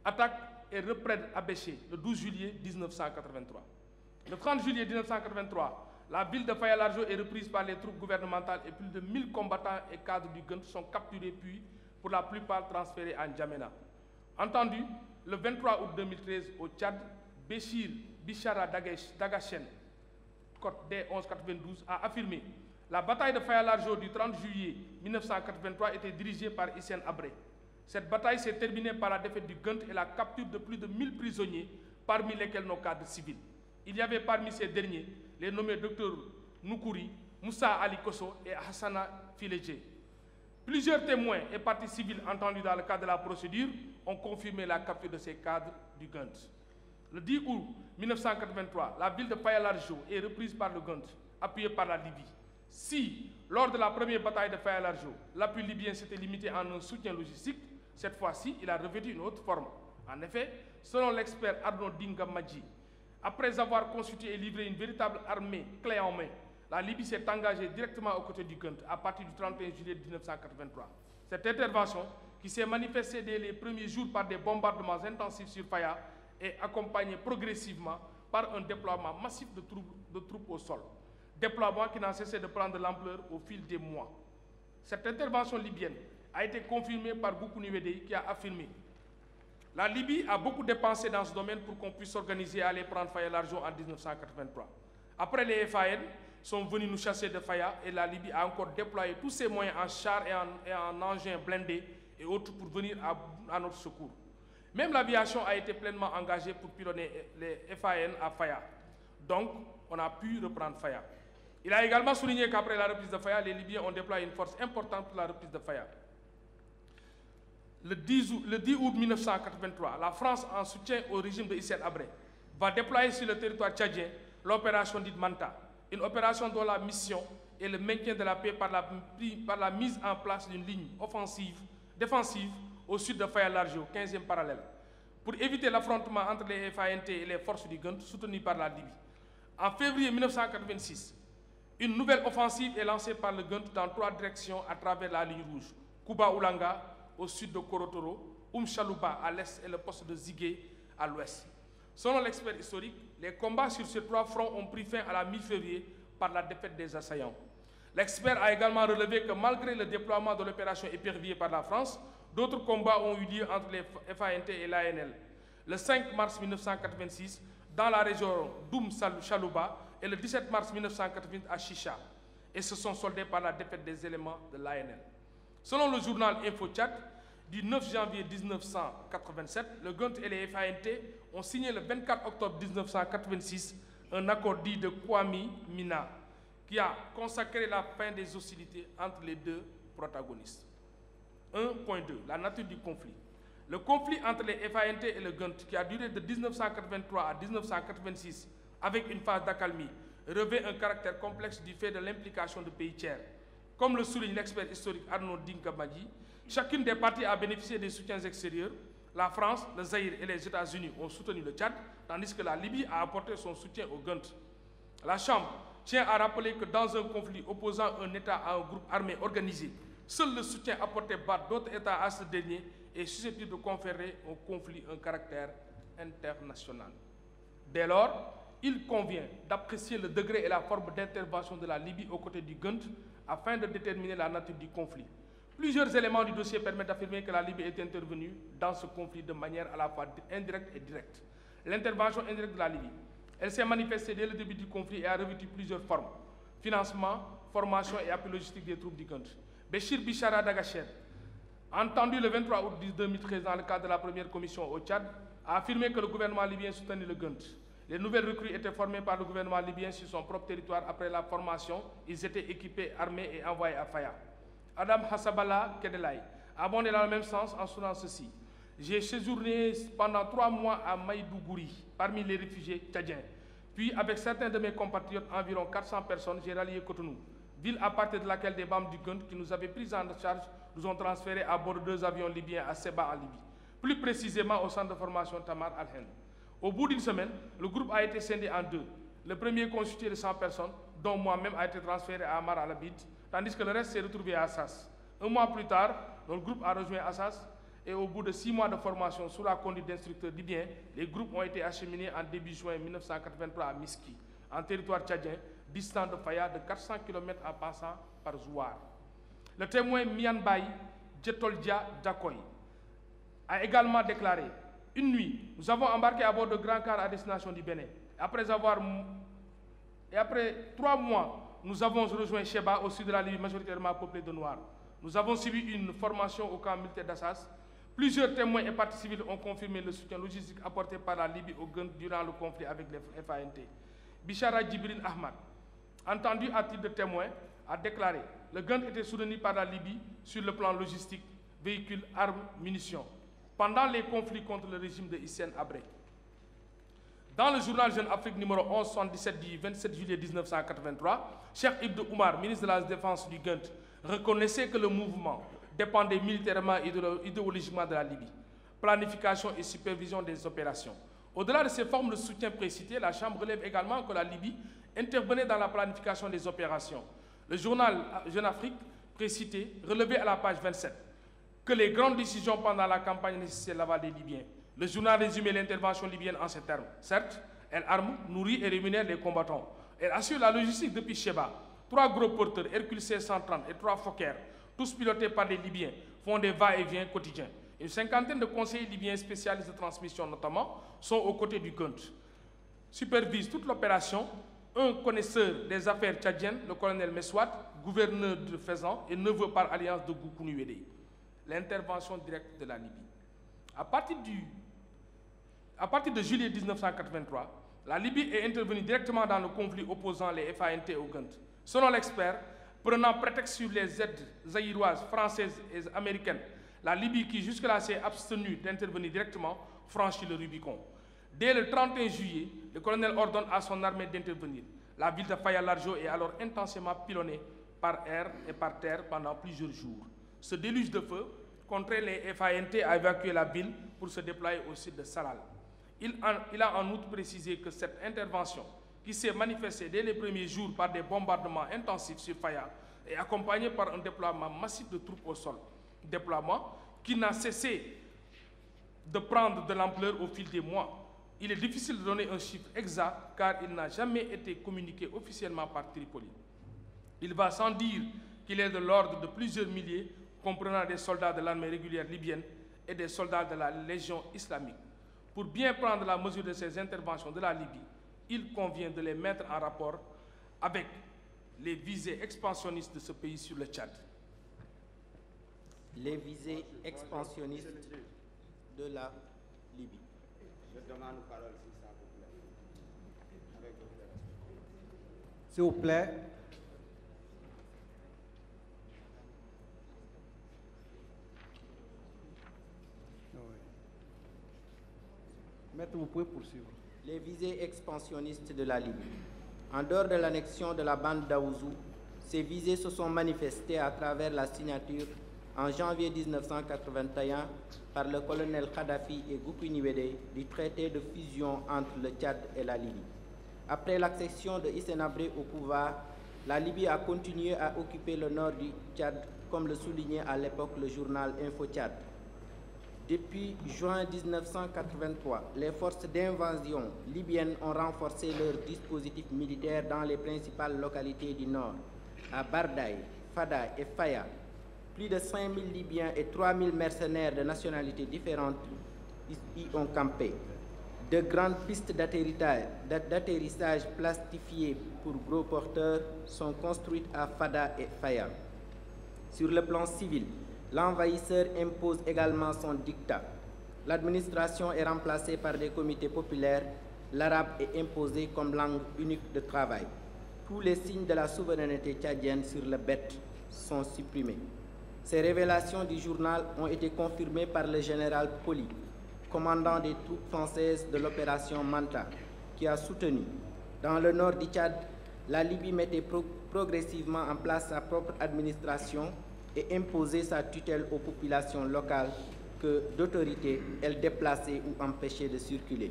attaquent et reprennent Abéché le 12 juillet 1983. Le 30 juillet 1983, la ville de Faya-Largeau est reprise par les troupes gouvernementales et plus de 1000 combattants et cadres du GUNT sont capturés puis, pour la plupart, transférés à N'Djamena. Entendu, le 23 août 2013, au Tchad, Béchir Bichara Dagachen, code D1192, a affirmé la bataille de Faya-Largeau du 30 juillet 1983 était dirigée par Hissène Habré. Cette bataille s'est terminée par la défaite du GUNT et la capture de plus de 1000 prisonniers, parmi lesquels nos cadres civils. Il y avait parmi ces derniers les nommés Dr Noukouri, Moussa Ali Kosso et Hassana Filedje. Plusieurs témoins et parties civiles entendus dans le cadre de la procédure ont confirmé la capture de ces cadres du GUNT. Le 10 août 1983, la ville de Faya-Largeau est reprise par le GUNT, appuyé par la Libye. Si, lors de la première bataille de Faya-Largeau, l'appui libyen s'était limité en un soutien logistique, cette fois-ci, il a revêtu une autre forme. En effet, selon l'expert Arnaud Dingamadji, après avoir constitué et livré une véritable armée clé en main, la Libye s'est engagée directement aux côtés du GUNT à partir du 31 juillet 1983. Cette intervention, qui s'est manifestée dès les premiers jours par des bombardements intensifs sur Faya, est accompagnée progressivement par un déploiement massif de troupes au sol. Déploiement qui n'a cessé de prendre l'ampleur au fil des mois. Cette intervention libyenne a été confirmée par Goukouni Wedei qui a affirmé: la Libye a beaucoup dépensé dans ce domaine pour qu'on puisse s'organiser à aller prendre Faya-Largeau en 1983. Après, les FAN sont venus nous chasser de Faya et la Libye a encore déployé tous ses moyens en chars et en engins blindés et autres pour venir à notre secours. Même l'aviation a été pleinement engagée pour pilonner les FAN à Faya. Donc, on a pu reprendre Faya. Il a également souligné qu'après la reprise de Faya, les Libyens ont déployé une force importante pour la reprise de Faya. Le 10 août 1983, la France, en soutien au régime de Hissène Habré, va déployer sur le territoire tchadien l'opération dite Manta, une opération dont la mission est le maintien de la paix par la mise en place d'une ligne défensive au sud de Faya-Largeau, 15e parallèle, pour éviter l'affrontement entre les FANT et les forces du GUNT soutenues par la Libye. En février 1986, une nouvelle offensive est lancée par le GUNT dans 3 directions à travers la ligne rouge: Kouba-Oulanga au sud de Korotoro, Chalouba à l'est et le poste de Zigué à l'ouest. Selon l'expert historique, les combats sur ces 3 fronts ont pris fin à la mi-février par la défaite des assaillants. L'expert a également relevé que malgré le déploiement de l'opération Épervier par la France, d'autres combats ont eu lieu entre les FANT et l'ANL. Le 5 mars 1986, dans la région d'Chalouba, et le 17 mars 1988 à Chicha, et se sont soldés par la défaite des éléments de l'ANL. Selon le journal Info Tchad, du 9 janvier 1987, le GUNT et les FANT ont signé le 24 octobre 1986 un accord dit de Kwame-Mina qui a consacré la fin des hostilités entre les 2 protagonistes. 1.2. La nature du conflit. Le conflit entre les FANT et le GUNT, qui a duré de 1983 à 1986 avec une phase d'accalmie, revêt un caractère complexe du fait de l'implication de pays tiers. Comme le souligne l'expert historique Arnaud Dingamadji, chacune des parties a bénéficié des soutiens extérieurs. La France, le Zaïre et les États-Unis ont soutenu le Tchad, tandis que la Libye a apporté son soutien au GUNT. La Chambre tient à rappeler que dans un conflit opposant un État à un groupe armé organisé, seul le soutien apporté par d'autres États à ce dernier est susceptible de conférer au conflit un caractère international. Dès lors, il convient d'apprécier le degré et la forme d'intervention de la Libye aux côtés du GUNT afin de déterminer la nature du conflit. Plusieurs éléments du dossier permettent d'affirmer que la Libye est intervenue dans ce conflit de manière à la fois indirecte et directe. L'intervention indirecte de la Libye, elle s'est manifestée dès le début du conflit et a revêtu plusieurs formes: financement, formation et appui logistique des troupes du GUNT. Béchir Bichara Dagachen, entendu le 23 août 2013 dans le cadre de la première commission au Tchad, a affirmé que le gouvernement libyen soutenait le GUNT. Les nouvelles recrues étaient formées par le gouvernement libyen sur son propre territoire. Après la formation, ils étaient équipés, armés et envoyés à Faya. Adam Hassabala Kedelai a abondé dans le même sens en soulignant ceci: j'ai séjourné pendant 3 mois à Maïdougouri, parmi les réfugiés tchadiens. Puis, avec certains de mes compatriotes, environ 400 personnes, j'ai rallié Cotonou, ville à partir de laquelle des membres du GUNT qui nous avaient pris en charge nous ont transférés à bord de 2 avions libyens à Seba en Libye, plus précisément au centre de formation Tamar Al-Hen. Au bout d'une semaine, le groupe a été scindé en 2. Le premier constitué de 100 personnes, dont moi-même, a été transféré à Amar al-Abid, tandis que le reste s'est retrouvé à Assas. Un mois plus tard, notre groupe a rejoint Assas et au bout de 6 mois de formation sous la conduite d'instructeurs libyens, les groupes ont été acheminés en début juin 1983 à Miski, en territoire tchadien, distant de Faya de 400 km en passant par Zouar. Le témoin Mian Baye Djetoldia Dakoy a également déclaré: une nuit, nous avons embarqué à bord de grands cars à destination du Bénin. Après 3 mois, nous avons rejoint Cheba au sud de la Libye, majoritairement peuplée de Noirs. Nous avons suivi une formation au camp militaire d'Assas. Plusieurs témoins et parties civiles ont confirmé le soutien logistique apporté par la Libye au Gun durant le conflit avec les FANT. Bichara Djibril Ahmad, entendu à titre de témoin, a déclaré: le Gun était soutenu par la Libye sur le plan logistique, véhicules, armes, munitions, pendant les conflits contre le régime de Hissène Habré. Dans le journal Jeune Afrique numéro 1177 du 27 juillet 1983, Cheikh Ibn Oumar, ministre de la Défense du Gun, reconnaissait que le mouvement dépendait militairement et idéologiquement de la Libye. Planification et supervision des opérations. Au-delà de ces formes de soutien précitées, la Chambre relève également que la Libye intervenait dans la planification des opérations. Le journal Jeune Afrique précité relevait à la page 27 que les grandes décisions pendant la campagne nécessitaient l'aval des Libyens. Le journal résumait l'intervention libyenne en ces termes. Certes, elle arme, nourrit et rémunère les combattants. Elle assure la logistique depuis Cheba. 3 gros porteurs, Hercule C-130 et 3 Fokker, tous pilotés par des Libyens, font des va-et-vient quotidiens. Une cinquantaine de conseillers libyens spécialistes de transmission notamment sont aux côtés du Gun. Supervise toute l'opération un connaisseur des affaires tchadiennes, le colonel Meswat, gouverneur de Fezzan et neveu par alliance de Goukouni Wede. L'intervention directe de la Libye. À partir de juillet 1983, la Libye est intervenue directement dans le conflit opposant les FANT au Gun. Selon l'expert, prenant prétexte sur les aides zaïroises, françaises et américaines, la Libye, qui jusque-là s'est abstenue d'intervenir directement, franchit le Rubicon. Dès le 31 juillet, le colonel ordonne à son armée d'intervenir. La ville de Faya-Largeau est alors intensément pilonnée par air et par terre pendant plusieurs jours. Ce déluge de feu contraint les FANT à évacuer la ville pour se déployer au sud de Salal. Il a en outre précisé que cette intervention, qui s'est manifestée dès les premiers jours par des bombardements intensifs sur Faya, est accompagnée par un déploiement massif de troupes au sol. Déploiement qui n'a cessé de prendre de l'ampleur au fil des mois. Il est difficile de donner un chiffre exact car il n'a jamais été communiqué officiellement par Tripoli. Il va sans dire qu'il est de l'ordre de plusieurs milliers, comprenant des soldats de l'armée régulière libyenne et des soldats de la Légion islamique. Pour bien prendre la mesure de ces interventions de la Libye, il convient de les mettre en rapport avec les visées expansionnistes de ce pays sur le Tchad. Les visées expansionnistes de la Libye. Je demande la parole, s'il vous plaît. Maître, vous pouvez poursuivre. Les visées expansionnistes de la Libye. En dehors de l'annexion de la bande d'Aouzou, ces visées se sont manifestées à travers la signature en janvier 1981 par le colonel Kadhafi et Goukouni Wede du traité de fusion entre le Tchad et la Libye. Après l'accession de Hissène Habré au pouvoir, la Libye a continué à occuper le nord du Tchad, comme le soulignait à l'époque le journal Info Tchad. Depuis juin 1983, les forces d'invasion libyennes ont renforcé leur dispositif militaire dans les principales localités du nord, à Bardaï, Fada et Faya. Plus de 5000 Libyens et 3000 mercenaires de nationalités différentes y ont campé. De grandes pistes d'atterrissage plastifiées pour gros porteurs sont construites à Fada et Faya. Sur le plan civil, l'envahisseur impose également son dictat. L'administration est remplacée par des comités populaires. L'arabe est imposé comme langue unique de travail. Tous les signes de la souveraineté tchadienne sur le Bet sont supprimés. Ces révélations du journal ont été confirmées par le général Poli, commandant des troupes françaises de l'opération Manta, qui a soutenu. Dans le nord du Tchad, la Libye mettait progressivement en place sa propre administration et imposait sa tutelle aux populations locales que d'autorité elle déplaçait ou empêchait de circuler.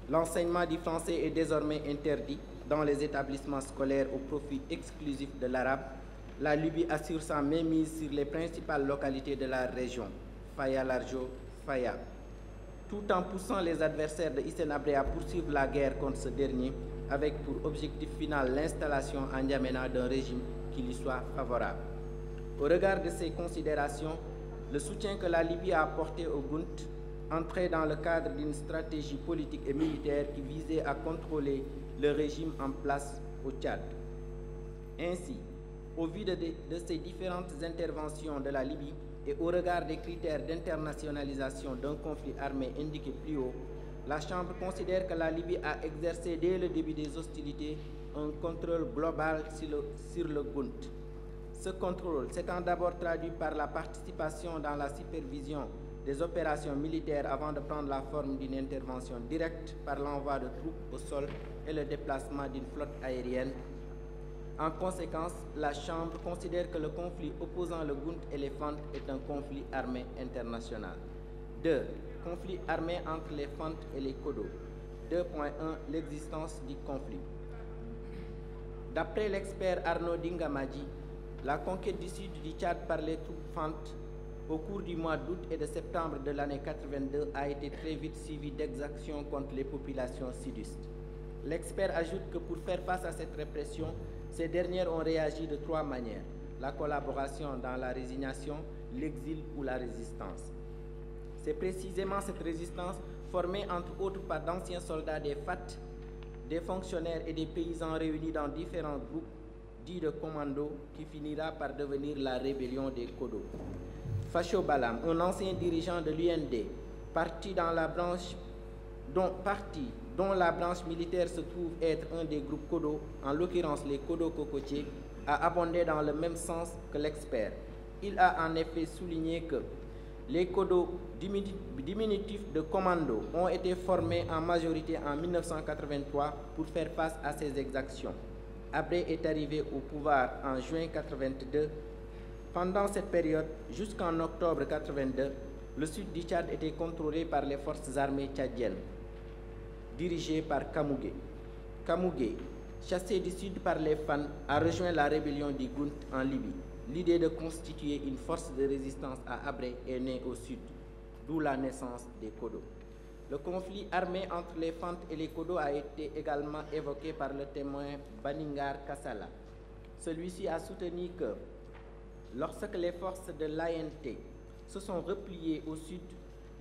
L'enseignement du français est désormais interdit dans les établissements scolaires au profit exclusif de l'arabe. La Libye assure sa mainmise sur les principales localités de la région. Faya-Largeau, Faya, tout en poussant les adversaires de Hissène Habré à poursuivre la guerre contre ce dernier, avec pour objectif final l'installation en N'Djamena d'un régime qui lui soit favorable. Au regard de ces considérations, le soutien que la Libye a apporté au Gunt entrait dans le cadre d'une stratégie politique et militaire qui visait à contrôler le régime en place au Tchad. Ainsi, au vu de ces différentes interventions de la Libye et au regard des critères d'internationalisation d'un conflit armé indiqués plus haut, la Chambre considère que la Libye a exercé dès le début des hostilités un contrôle global sur le Gunt. Ce contrôle s'étant d'abord traduit par la participation dans la supervision des opérations militaires avant de prendre la forme d'une intervention directe par l'envoi de troupes au sol et le déplacement d'une flotte aérienne. En conséquence, la Chambre considère que le conflit opposant le Gunt et les Fantes est un conflit armé international. 2. Conflit armé entre les Fantes et les Kodo. 2.1. L'existence du conflit. D'après l'expert Arnaud Dingamadji, la conquête du sud du Tchad par les troupes Fantes au cours du mois d'août et de septembre de l'année 82 a été très vite suivie d'exactions contre les populations sudistes. L'expert ajoute que pour faire face à cette répression, ces dernières ont réagi de 3 manières: la collaboration dans la résignation, l'exil ou la résistance. C'est précisément cette résistance, formée entre autres par d'anciens soldats des FAT, des fonctionnaires et des paysans réunis dans différents groupes dits de commandos, qui finira par devenir la rébellion des Kodo. Facho Balam, un ancien dirigeant de l'UND, parti dont la branche militaire se trouve être un des groupes Kodo, en l'occurrence les Kodo cocotiers, a abondé dans le même sens que l'expert. Il a en effet souligné que les Kodo, diminutifs de commando, ont été formés en majorité en 1983 pour faire face à ces exactions. Habré est arrivé au pouvoir en juin 1982. Pendant cette période, jusqu'en octobre 1982, le sud du Tchad était contrôlé par les forces armées tchadiennes, dirigées par Kamougué. Kamougué, chassé du sud par les Fans, a rejoint la rébellion du Gunt en Libye. L'idée de constituer une force de résistance à Habré est née au sud, d'où la naissance des Kodo. Le conflit armé entre les Fantes et les Kodo a été également évoqué par le témoin Baningar Kassala. Celui-ci a soutenu que lorsque les forces de l'ANT se sont repliées au sud,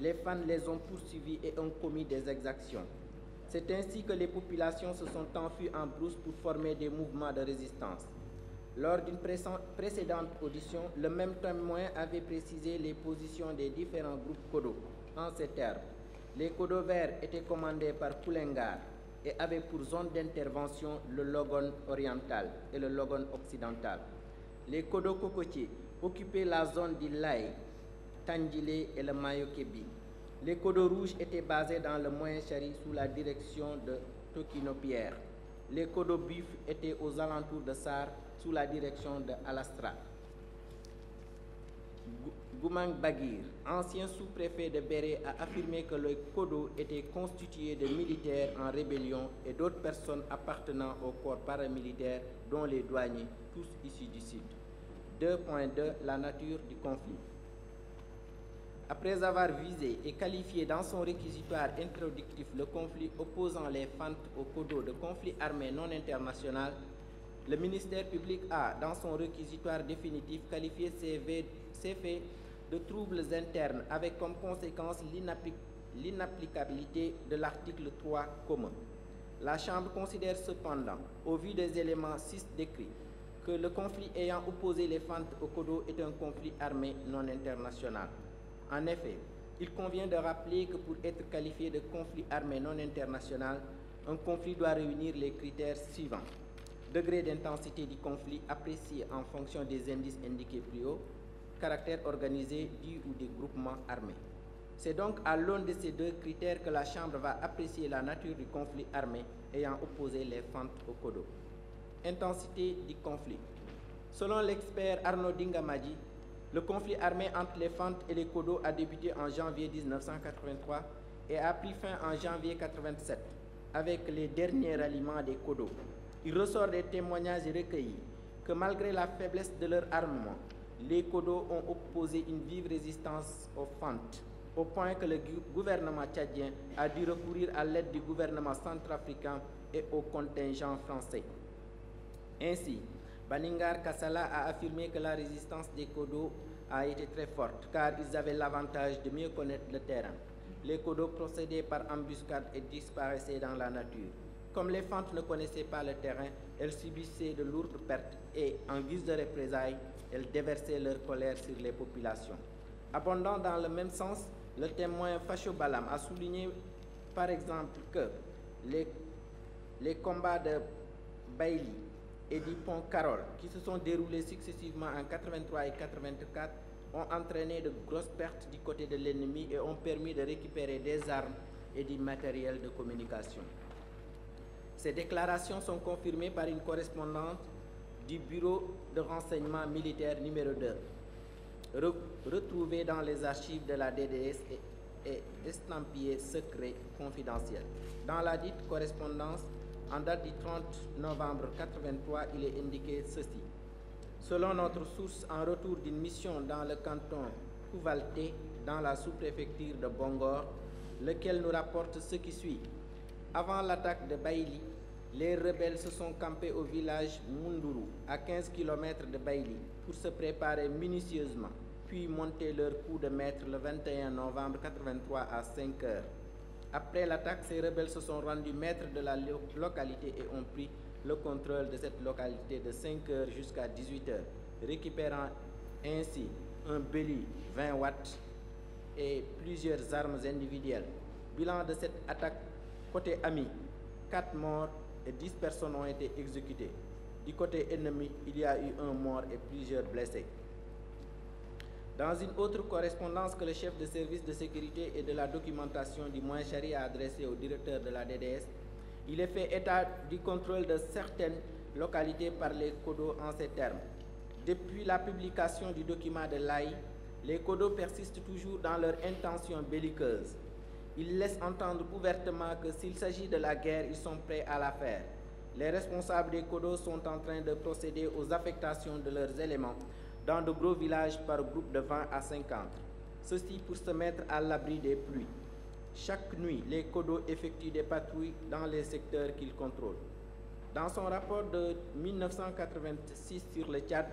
les Fans les ont poursuivis et ont commis des exactions. C'est ainsi que les populations se sont enfuies en brousse pour former des mouvements de résistance. Lors d'une précédente audition, le même témoin avait précisé les positions des différents groupes Kodo en ces termes. Les Kodo verts étaient commandés par Koulengar et avaient pour zone d'intervention le Logone oriental et le Logone occidental. Les Kodo cocotiers occupaient la zone d'Ilaï, Tandjilé et le Mayo-Kébi. Les Kodo rouges étaient basés dans le Moyen Chari sous la direction de Tokino-Pierre. Les Kodo buffs étaient aux alentours de Sar sous la direction de Alastra. Goumang Bagir, ancien sous-préfet de Béré, a affirmé que le Kodo était constitué de militaires en rébellion et d'autres personnes appartenant au corps paramilitaire, dont les douaniers, tous issus du Sud. 2.2. La nature du conflit. Après avoir visé et qualifié dans son réquisitoire introductif le conflit opposant les Fantes au Kodo de conflit armé non international, le ministère public a, dans son réquisitoire définitif, qualifié ces faits de troubles internes avec comme conséquence l'inapplicabilité de l'article 3 commun. La Chambre considère cependant, au vu des éléments 6 décrits, que le conflit ayant opposé les Fantes au Kodo est un conflit armé non international. En effet, il convient de rappeler que pour être qualifié de conflit armé non international, un conflit doit réunir les critères suivants: degré d'intensité du conflit apprécié en fonction des indices indiqués plus haut, caractère organisé du ou des groupements armés. C'est donc à l'aune de ces deux critères que la Chambre va apprécier la nature du conflit armé ayant opposé les Fantes au Kodo. Intensité du conflit. Selon l'expert Arnaud Dingamadji, le conflit armé entre les Fantes et les Kodo a débuté en janvier 1983 et a pris fin en janvier 1987 avec les derniers ralliements des Kodo. Il ressort des témoignages recueillis que malgré la faiblesse de leur armement, les Kodo ont opposé une vive résistance aux fentes, au point que le gouvernement tchadien a dû recourir à l'aide du gouvernement centrafricain et au contingent français. Ainsi, Baningar Kassala a affirmé que la résistance des Kodo a été très forte, car ils avaient l'avantage de mieux connaître le terrain. Les Kodo procédaient par embuscade et disparaissaient dans la nature. Comme les fentes ne connaissaient pas le terrain, elles subissaient de lourdes pertes et, en guise de représailles, elles déversaient leur colère sur les populations. Abondant dans le même sens, le témoin Facho Balam a souligné par exemple que les combats de Bailly et du pont Carole, qui se sont déroulés successivement en 83 et 84, ont entraîné de grosses pertes du côté de l'ennemi et ont permis de récupérer des armes et du matériel de communication. Ces déclarations sont confirmées par une correspondante du Bureau de renseignement militaire numéro 2, retrouvée dans les archives de la DDS et estampillée secret confidentiel. Dans la dite correspondance, en date du 30 novembre 1983, il est indiqué ceci. Selon notre source, en retour d'une mission dans le canton Kouvalté, dans la sous-préfecture de Bongor, lequel nous rapporte ce qui suit. Avant l'attaque de Bailly, les rebelles se sont campés au village Munduru, à 15 km de Bailly, pour se préparer minutieusement, puis monter leur coup de maître le 21 novembre 1983 à 5 heures. Après l'attaque, ces rebelles se sont rendus maîtres de la localité et ont pris le contrôle de cette localité de 5 heures jusqu'à 18 heures, récupérant ainsi un Belly 20 watts et plusieurs armes individuelles. Bilan de cette attaque côté ami, 4 morts et 10 personnes ont été exécutées. Du côté ennemi, il y a eu un mort et plusieurs blessés. Dans une autre correspondance que le chef de service de sécurité et de la documentation du Moinchari a adressée au directeur de la DDS, il est fait état du contrôle de certaines localités par les Kodo en ces termes. Depuis la publication du document de l'AI, les Kodo persistent toujours dans leur intention belliqueuse. Ils laissent entendre ouvertement que s'il s'agit de la guerre, ils sont prêts à la faire. Les responsables des Kodo sont en train de procéder aux affectations de leurs éléments dans de gros villages par groupe de 20 à 50. Ceci pour se mettre à l'abri des pluies. Chaque nuit, les Kodo effectuent des patrouilles dans les secteurs qu'ils contrôlent. Dans son rapport de 1986 sur le Tchad,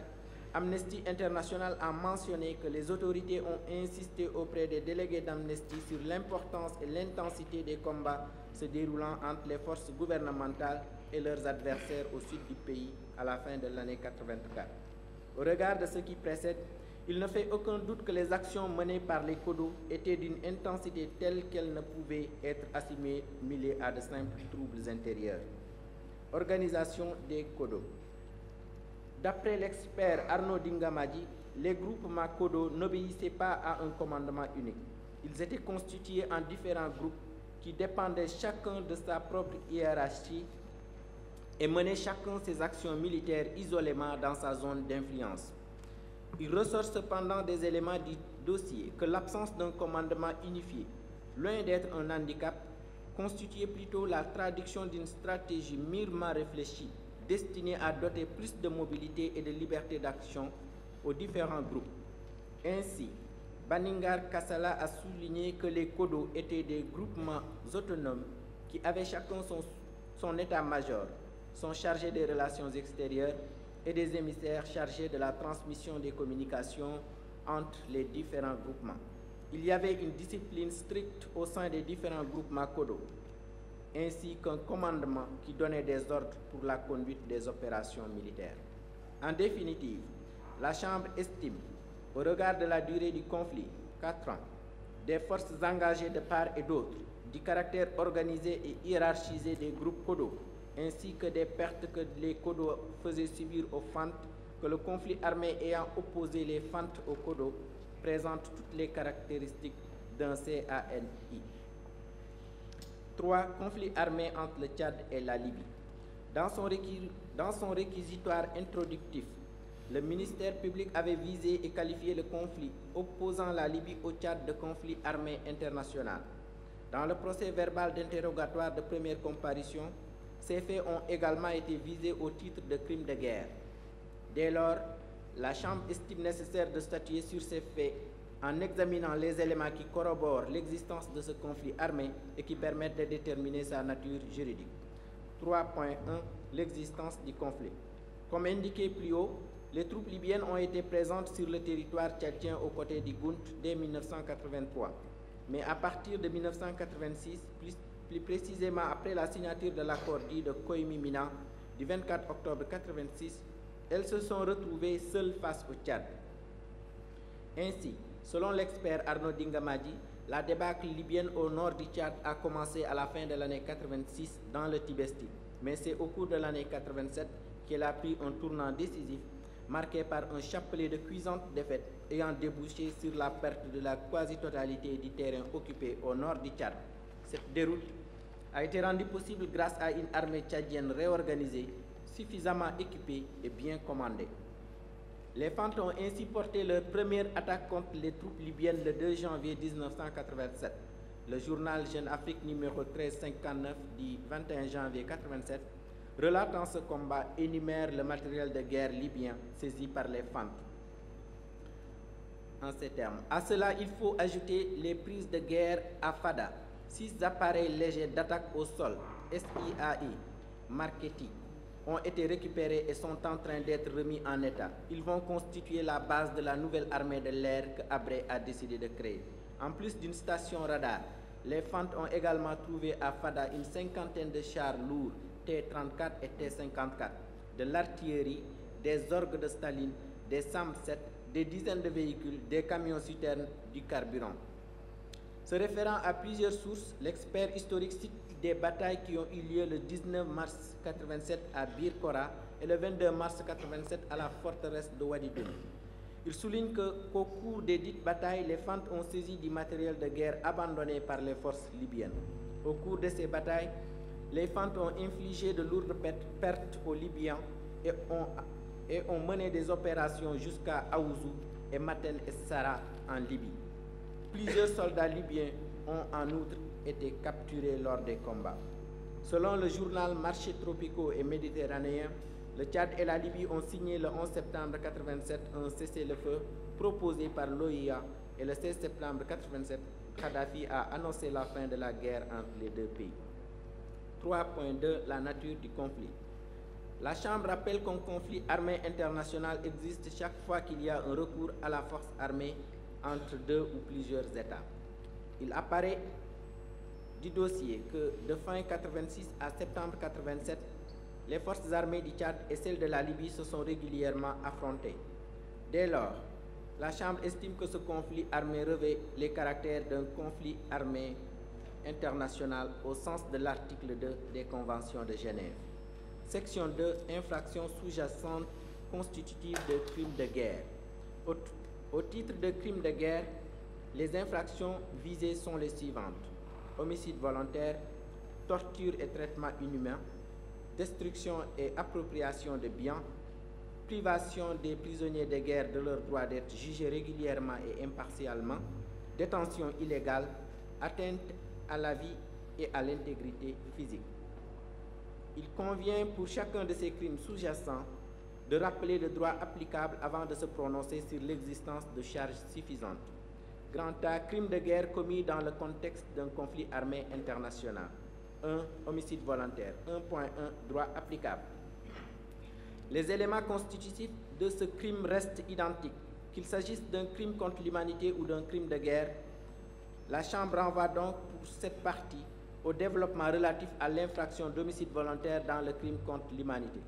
Amnesty International a mentionné que les autorités ont insisté auprès des délégués d'Amnesty sur l'importance et l'intensité des combats se déroulant entre les forces gouvernementales et leurs adversaires au sud du pays à la fin de l'année 1984. Au regard de ce qui précède, il ne fait aucun doute que les actions menées par les Kodo étaient d'une intensité telle qu'elles ne pouvaient être assimilées à de simples troubles intérieurs. Organisation des Kodo. D'après l'expert Arnaud Dingamadi, les groupements Kodo n'obéissaient pas à un commandement unique. Ils étaient constitués en différents groupes qui dépendaient chacun de sa propre hiérarchie et menaient chacun ses actions militaires isolément dans sa zone d'influence. Il ressort cependant des éléments du dossier que l'absence d'un commandement unifié, loin d'être un handicap, constituait plutôt la traduction d'une stratégie mûrement réfléchie, destinée à doter plus de mobilité et de liberté d'action aux différents groupes. Ainsi, Baningar Kassala a souligné que les Kodo étaient des groupements autonomes qui avaient chacun son état-major, sont chargés des relations extérieures et des émissaires chargés de la transmission des communications entre les différents groupements. Il y avait une discipline stricte au sein des différents groupements Kodo, ainsi qu'un commandement qui donnait des ordres pour la conduite des opérations militaires. En définitive, la Chambre estime, au regard de la durée du conflit, 4 ans, des forces engagées de part et d'autre, du caractère organisé et hiérarchisé des groupes Kodo, ainsi que des pertes que les Kodo faisaient subir aux Fantes, que le conflit armé ayant opposé les Fantes aux Kodo présente toutes les caractéristiques d'un CANI. 3. Conflit armé entre le Tchad et la Libye. Dans son réquisitoire introductif, le ministère public avait visé et qualifié le conflit opposant la Libye au Tchad de conflit armé international. Dans le procès verbal d'interrogatoire de première comparution, ces faits ont également été visés au titre de crimes de guerre. Dès lors, La Chambre estime nécessaire de statuer sur ces faits en examinant les éléments qui corroborent l'existence de ce conflit armé et qui permettent de déterminer sa nature juridique. 3.1. L'existence du conflit. Comme indiqué plus haut, les troupes libyennes ont été présentes sur le territoire tchadien aux côtés du GUNT dès 1983. Mais à partir de 1986, plus précisément après la signature de l'accord dit de Koimi-Mina du 24 octobre 1986, elles se sont retrouvées seules face au Tchad. Ainsi, selon l'expert Arnaud Dingamadi, la débâcle libyenne au nord du Tchad a commencé à la fin de l'année 86 dans le Tibesti. Mais c'est au cours de l'année 87 qu'elle a pris un tournant décisif, marqué par un chapelet de cuisantes défaites ayant débouché sur la perte de la quasi-totalité du terrain occupé au nord du Tchad. Cette déroute a été rendue possible grâce à une armée tchadienne réorganisée, suffisamment équipée et bien commandée. Les Fantes ont ainsi porté leur première attaque contre les troupes libyennes le 2 janvier 1987. Le journal Jeune Afrique numéro 1359 du 21 janvier 1987, relatant ce combat, énumère le matériel de guerre libyen saisi par les Fantes. En ces termes, à cela, il faut ajouter les prises de guerre à Fada, 6 appareils légers d'attaque au sol, SIAI, Marquetti, ont été récupérés et sont en train d'être remis en état. Ils vont constituer la base de la nouvelle armée de l'air que Abré a décidé de créer. En plus d'une station radar, les Fantes ont également trouvé à Fada une cinquantaine de chars lourds T-34 et T-54, de l'artillerie, des orgues de Staline, des SAM-7, des dizaines de véhicules, des camions citernes, du carburant. Se référant à plusieurs sources, l'expert historique cite des batailles qui ont eu lieu le 19 mars 1987 à Bir Kora et le 22 mars 1987 à la forteresse de Wadi Doum. Il souligne qu'au cours des dites batailles, les Fantes ont saisi du matériel de guerre abandonné par les forces libyennes. Au cours de ces batailles, les Fantes ont infligé de lourdes pertes aux Libyens et ont mené des opérations jusqu'à Aouzou et Maten et Sara en Libye. Plusieurs soldats libyens ont en outre été capturés lors des combats. Selon le journal Marchés tropicaux et méditerranéens, le Tchad et la Libye ont signé le 11 septembre 1987 un cessez-le-feu proposé par l'OIA et le 16 septembre 1987, Kadhafi a annoncé la fin de la guerre entre les deux pays. 3.2. La nature du conflit. La Chambre rappelle qu'un conflit armé international existe chaque fois qu'il y a un recours à la force armée entre deux ou plusieurs États. Il apparaît du dossier que de fin 1986 à septembre 1987, les forces armées du Tchad et celles de la Libye se sont régulièrement affrontées. Dès lors, la Chambre estime que ce conflit armé revêt les caractères d'un conflit armé international au sens de l'article 2 des Conventions de Genève. Section 2. Infractions sous-jacentes constitutives de crimes de guerre. Au titre de crimes de guerre, les infractions visées sont les suivantes: homicide volontaire, torture et traitement inhumain, destruction et appropriation de biens, privation des prisonniers de guerre de leur droit d'être jugés régulièrement et impartialement, détention illégale, atteinte à la vie et à l'intégrité physique. Il convient pour chacun de ces crimes sous-jacents de rappeler le droit applicable avant de se prononcer sur l'existence de charges suffisantes. Grand A. Crime de guerre commis dans le contexte d'un conflit armé international. 1. Homicide volontaire. 1.1. Droit applicable. Les éléments constitutifs de ce crime restent identiques, qu'il s'agisse d'un crime contre l'humanité ou d'un crime de guerre. La Chambre renvoie donc pour cette partie au développement relatif à l'infraction d'homicide volontaire dans le crime contre l'humanité.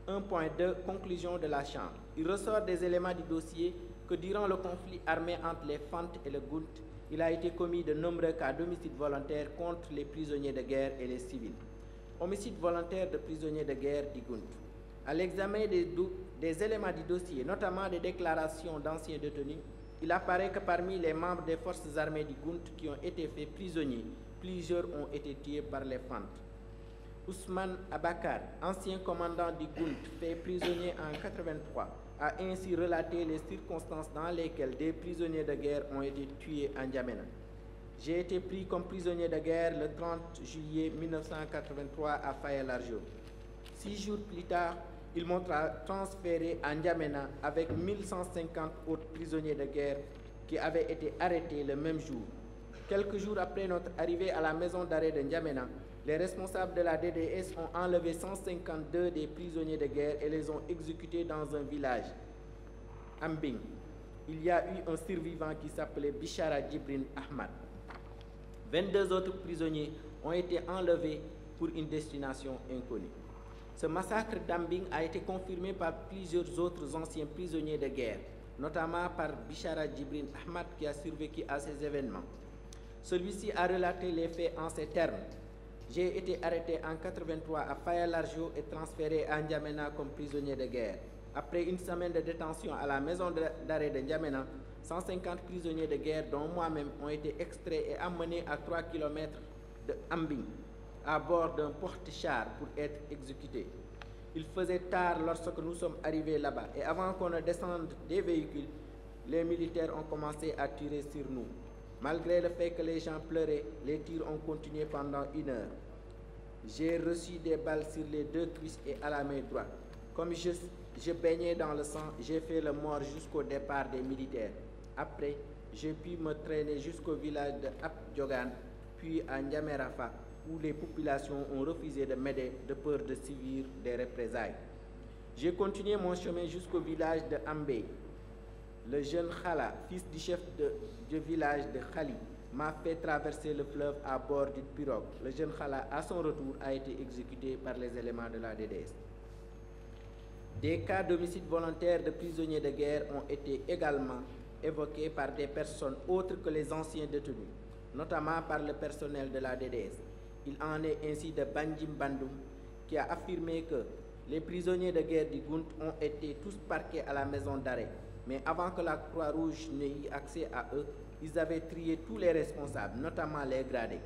1.2. Conclusion de la Chambre. Il ressort des éléments du dossier que durant le conflit armé entre les Fantes et le GUNT, il a été commis de nombreux cas d'homicide volontaire contre les prisonniers de guerre et les civils. Homicide volontaire de prisonniers de guerre du GUNT. À l'examen des éléments du dossier, notamment des déclarations d'anciens détenus, il apparaît que parmi les membres des forces armées du GUNT qui ont été faits prisonniers, plusieurs ont été tués par les Fantes. Ousmane Abakar, ancien commandant du GUNT, fait prisonnier en 1983, a ainsi relaté les circonstances dans lesquelles des prisonniers de guerre ont été tués en N'Djamena. J'ai été pris comme prisonnier de guerre le 30 juillet 1983 à Faya-Largeau. 6 jours plus tard, Ils m'ont transféré à N'Djamena avec 1150 autres prisonniers de guerre qui avaient été arrêtés le même jour. Quelques jours après notre arrivée à la maison d'arrêt de N'Djamena, les responsables de la DDS ont enlevé 152 des prisonniers de guerre et les ont exécutés dans un village, Ambing. Il y a eu un survivant qui s'appelait Bishara Djibril Ahmad. 22 autres prisonniers ont été enlevés pour une destination inconnue. Ce massacre d'Ambing a été confirmé par plusieurs autres anciens prisonniers de guerre, notamment par Bishara Djibril Ahmad qui a survécu à ces événements. Celui-ci a relaté les faits en ces termes. J'ai été arrêté en 1983 à Faya-Largeau et transféré à N'Djamena comme prisonnier de guerre. Après une semaine de détention à la maison d'arrêt de N'Djamena, 150 prisonniers de guerre, dont moi-même, ont été extraits et amenés à 3 km de Ambing, à bord d'un porte-char pour être exécutés. Il faisait tard lorsque nous sommes arrivés là-bas et avant qu'on ne descende des véhicules, les militaires ont commencé à tirer sur nous. Malgré le fait que les gens pleuraient, les tirs ont continué pendant 1 heure. J'ai reçu des balles sur les 2 cuisses et à la main droite. Comme je baignais dans le sang, j'ai fait le mort jusqu'au départ des militaires. Après, j'ai pu me traîner jusqu'au village de Abdjogan, puis à N'Djamerafa, où les populations ont refusé de m'aider de peur de subir des représailles. J'ai continué mon chemin jusqu'au village de Ambey. Le jeune Khala, fils du chef du village de Khali, m'a fait traverser le fleuve à bord d'une pirogue. Le jeune Khala, à son retour, a été exécuté par les éléments de la DDS. Des cas d'homicide volontaire de prisonniers de guerre ont été également évoqués par des personnes autres que les anciens détenus, notamment par le personnel de la DDS. Il en est ainsi de Banjim Bandoum, qui a affirmé que les prisonniers de guerre du Gunt ont été tous parqués à la maison d'arrêt. Mais avant que la Croix-Rouge n'ait eu accès à eux, ils avaient trié tous les responsables, notamment les gradés.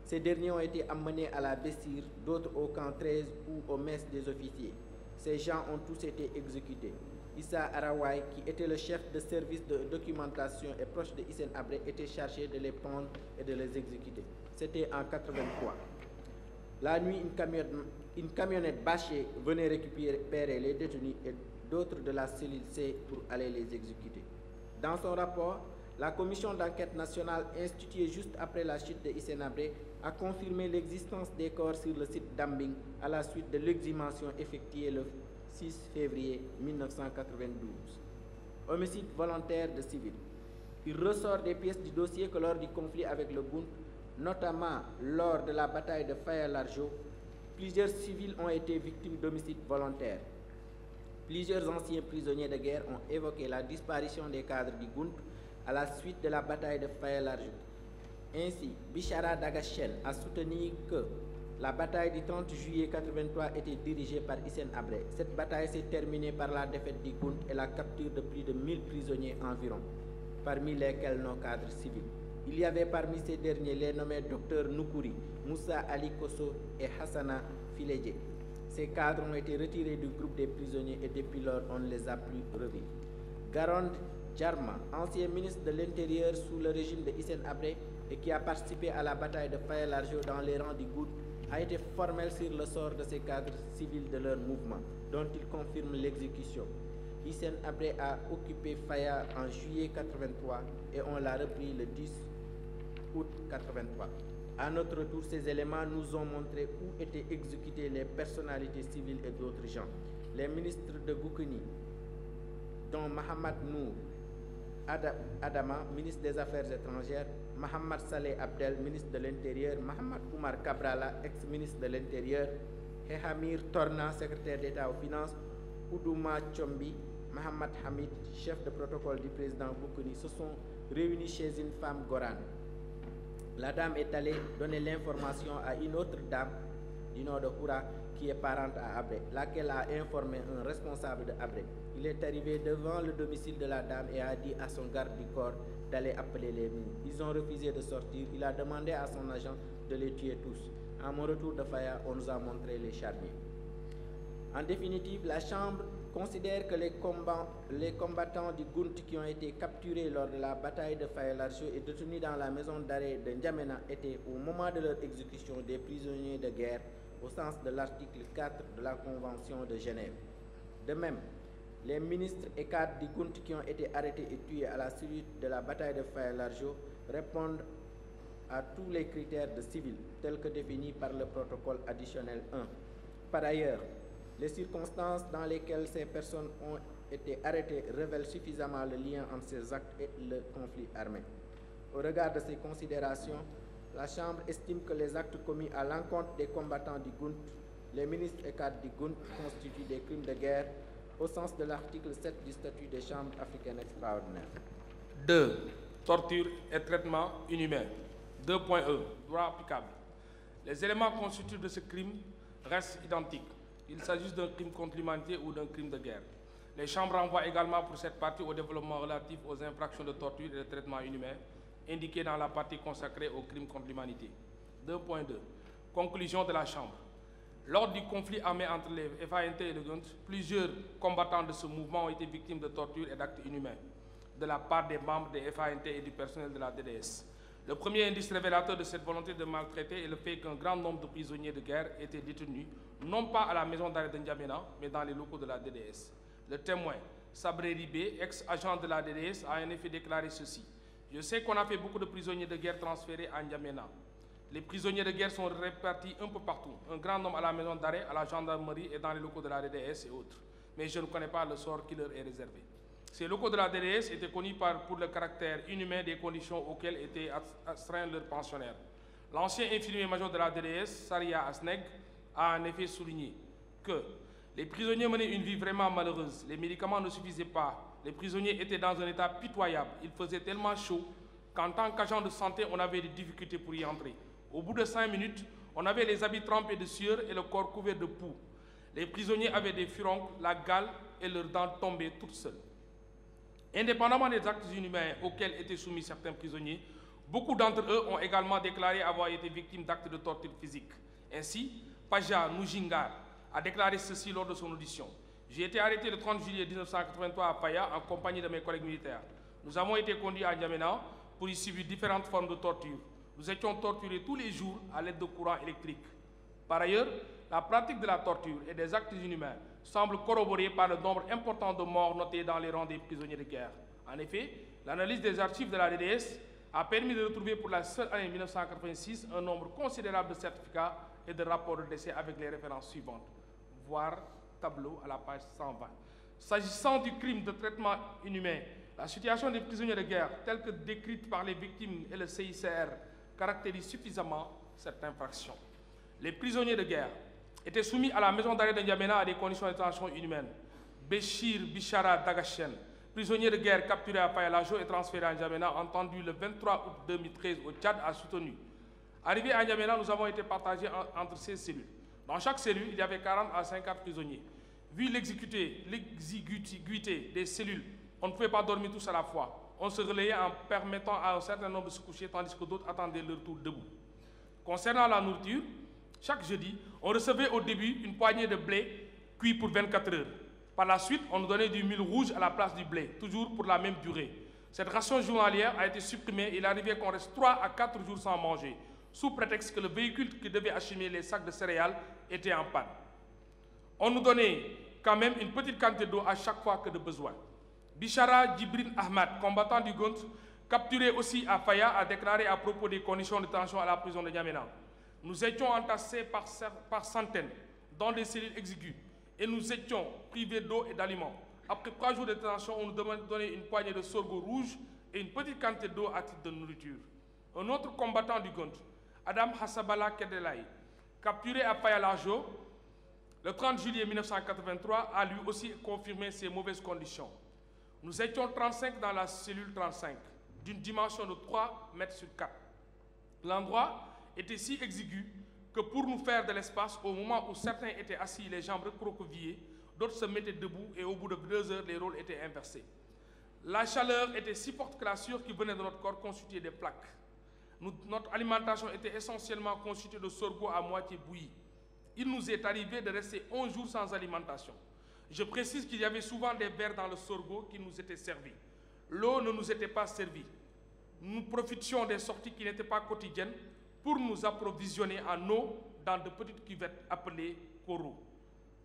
Ces derniers ont été amenés à la Bessire, d'autres au camp 13 ou au mess des officiers. Ces gens ont tous été exécutés. Issa Arawai, qui était le chef de service de documentation et proche de Hissène Habré, était chargé de les prendre et de les exécuter. C'était en 1983. La nuit, une camionnette bâchée venait récupérer les détenus et d'autres de la cellule C pour aller les exécuter. Dans son rapport, la commission d'enquête nationale instituée juste après la chute de Hissène Habré a confirmé l'existence des corps sur le site d'Ambing à la suite de l'exhumation effectuée le 6 février 1992. Homicide volontaire de civils. Il ressort des pièces du dossier que lors du conflit avec le Gunt, notamment lors de la bataille de Faya-Largeau, plusieurs civils ont été victimes d'homicides volontaires. Plusieurs anciens prisonniers de guerre ont évoqué la disparition des cadres du Gunt à la suite de la bataille de Faya-Largeau. Ainsi, Bishara Dagachen a soutenu que la bataille du 30 juillet 1983 était dirigée par Hissène Habré. Cette bataille s'est terminée par la défaite du Gunt et la capture de plus de 1000 prisonniers environ, parmi lesquels nos cadres civils. Il y avait parmi ces derniers les nommés Dr Nukuri, Moussa Ali Kosso et Hassana Filedje. Ces cadres ont été retirés du groupe des prisonniers et depuis lors on ne les a plus revus. Garond Djarma, ancien ministre de l'Intérieur sous le régime de Hissène Habré et qui a participé à la bataille de Faya-Largeau dans les rangs du Gunt, a été formel sur le sort de ces cadres civils de leur mouvement, dont il confirme l'exécution. Hissène Habré a occupé Faya en juillet 1983 et on l'a repris le 10 août 1983. À notre retour, ces éléments nous ont montré où étaient exécutées les personnalités civiles et d'autres gens. Les ministres de Goukeni, dont Mahamad Nour Adama, ministre des Affaires étrangères, Mohamed Saleh Abdel, ministre de l'Intérieur, Mohamed Oumar Kabrala, ex-ministre de l'Intérieur, Hehamir Torna, secrétaire d'État aux Finances, Oudouma Tchombi, Mohamed Hamid, chef de protocole du président Goukeni, se sont réunis chez une femme gorane. La dame est allée donner l'information à une autre dame du nom de Houra qui est parente à Habré, laquelle a informé un responsable de Habré. Il est arrivé devant le domicile de la dame et a dit à son garde du corps d'aller appeler les mines. Ils ont refusé de sortir. Il a demandé à son agent de les tuer tous. À mon retour de Faya, on nous a montré les charniers. En définitive, la Chambre considère que les combattants du Gunt qui ont été capturés lors de la bataille de Faya-Largeau et détenus dans la maison d'arrêt de N'Djamena étaient, au moment de leur exécution, des prisonniers de guerre au sens de l'article 4 de la Convention de Genève. De même, les ministres et cadres du GUNT qui ont été arrêtés et tués à la suite de la bataille de Faya-Largeau répondent à tous les critères de civil tels que définis par le protocole additionnel 1. Par ailleurs, les circonstances dans lesquelles ces personnes ont été arrêtées révèlent suffisamment le lien entre ces actes et le conflit armé. Au regard de ces considérations, la Chambre estime que les actes commis à l'encontre des combattants du GUNT, les ministres et cadres du GUNT constituent des crimes de guerre au sens de l'article 7 du statut des chambres africaines extraordinaires. 2. Torture et traitement inhumain. 2.1. Droit applicable. Les éléments constitutifs de ce crime restent identiques. Il s'agisse d'un crime contre l'humanité ou d'un crime de guerre. Les chambres renvoient également pour cette partie au développement relatif aux infractions de torture et de traitement inhumain indiqué dans la partie consacrée aux crimes contre l'humanité. 2.2. Conclusion de la Chambre. Lors du conflit armé entre les FANT et le GUNT, plusieurs combattants de ce mouvement ont été victimes de torture et d'actes inhumains de la part des membres des FANT et du personnel de la DDS. Le premier indice révélateur de cette volonté de maltraiter est le fait qu'un grand nombre de prisonniers de guerre étaient détenus, non pas à la maison d'arrêt de N'Djamena, mais dans les locaux de la DDS. Le témoin, Sabré Ribé, ex-agent de la DDS, a en effet déclaré ceci. « Je sais qu'on a fait beaucoup de prisonniers de guerre transférés à N'Djamena. Les prisonniers de guerre sont répartis un peu partout, un grand nombre à la maison d'arrêt, à la gendarmerie et dans les locaux de la DDS et autres. Mais je ne connais pas le sort qui leur est réservé. Ces locaux de la DDS étaient connus pour le caractère inhumain des conditions auxquelles étaient astreints leurs pensionnaires. L'ancien infirmier-major de la DDS, Saria Asneg, a en effet souligné que les prisonniers menaient une vie vraiment malheureuse. Les médicaments ne suffisaient pas. Les prisonniers étaient dans un état pitoyable. Il faisait tellement chaud qu'en tant qu'agent de santé, on avait des difficultés pour y entrer. Au bout de 5 minutes, on avait les habits trempés de sueur et le corps couvert de poux. Les prisonniers avaient des furoncles, la gale et leurs dents tombaient toutes seules. Indépendamment des actes inhumains auxquels étaient soumis certains prisonniers, beaucoup d'entre eux ont également déclaré avoir été victimes d'actes de torture physique. Ainsi, Paja Nujingar a déclaré ceci lors de son audition. « J'ai été arrêté le 30 juillet 1983 à Paya en compagnie de mes collègues militaires. Nous avons été conduits à N'Djamena pour y subir différentes formes de torture. Nous étions torturés tous les jours à l'aide de courants électriques. Par ailleurs, la pratique de la torture et des actes inhumains semble corroborée par le nombre important de morts notés dans les rangs des prisonniers de guerre. En effet, l'analyse des archives de la DDS a permis de retrouver pour la seule année 1986 un nombre considérable de certificats et de rapports de décès avec les références suivantes. Voir tableau à la page 120. S'agissant du crime de traitement inhumain, la situation des prisonniers de guerre, telle que décrite par les victimes et le CICR, caractérise suffisamment cette infraction. Les prisonniers de guerre étaient soumis à la maison d'arrêt de N'Djamena à des conditions de détention inhumaines. Béchir Bichara Dagachen, prisonnier de guerre capturé à Faya-Largeau et transféré à N'Djamena, entendu le 23 août 2013 au Tchad, a soutenu. Arrivé à N'Djamena, nous avons été partagés entre 16 cellules. Dans chaque cellule, il y avait 40 à 50 prisonniers. Vu l'exiguïté des cellules, on ne pouvait pas dormir tous à la fois. On se relayait en permettant à un certain nombre de se coucher, tandis que d'autres attendaient leur tour debout. Concernant la nourriture, chaque jeudi, on recevait au début une poignée de blé cuit pour 24 heures. Par la suite, on nous donnait du mil rouge à la place du blé, toujours pour la même durée. Cette ration journalière a été supprimée et il arrivait qu'on reste 3 à 4 jours sans manger, sous prétexte que le véhicule qui devait acheminer les sacs de céréales était en panne. On nous donnait quand même une petite quantité d'eau à chaque fois que de besoin. Bichara Djibrin Ahmad, combattant du GUNT, capturé aussi à Faya, a déclaré à propos des conditions de détention à la prison de N'Djamena. Nous étions entassés par centaines dans des cellules exiguës et nous étions privés d'eau et d'aliments. Après 3 jours de détention, on nous donnait une poignée de sorgho rouge et une petite quantité d'eau à titre de nourriture. Un autre combattant du GUNT, Adam Hassabala Kedelai, capturé à Faya-Largeau, le 30 juillet 1983, a lui aussi confirmé ces mauvaises conditions. Nous étions 35 dans la cellule 35, d'une dimension de 3 mètres sur 4. L'endroit était si exigu que pour nous faire de l'espace, au moment où certains étaient assis, les jambes recroquevillées, d'autres se mettaient debout et au bout de 2 heures, les rôles étaient inversés. La chaleur était si forte que la sueur qui venait de notre corps constituait des plaques. Notre alimentation était essentiellement constituée de sorgho à moitié bouilli. Il nous est arrivé de rester 11 jours sans alimentation. Je précise qu'il y avait souvent des verres dans le sorgho qui nous étaient servis. L'eau ne nous était pas servie. Nous profitions des sorties qui n'étaient pas quotidiennes pour nous approvisionner en eau dans de petites cuvettes appelées koros.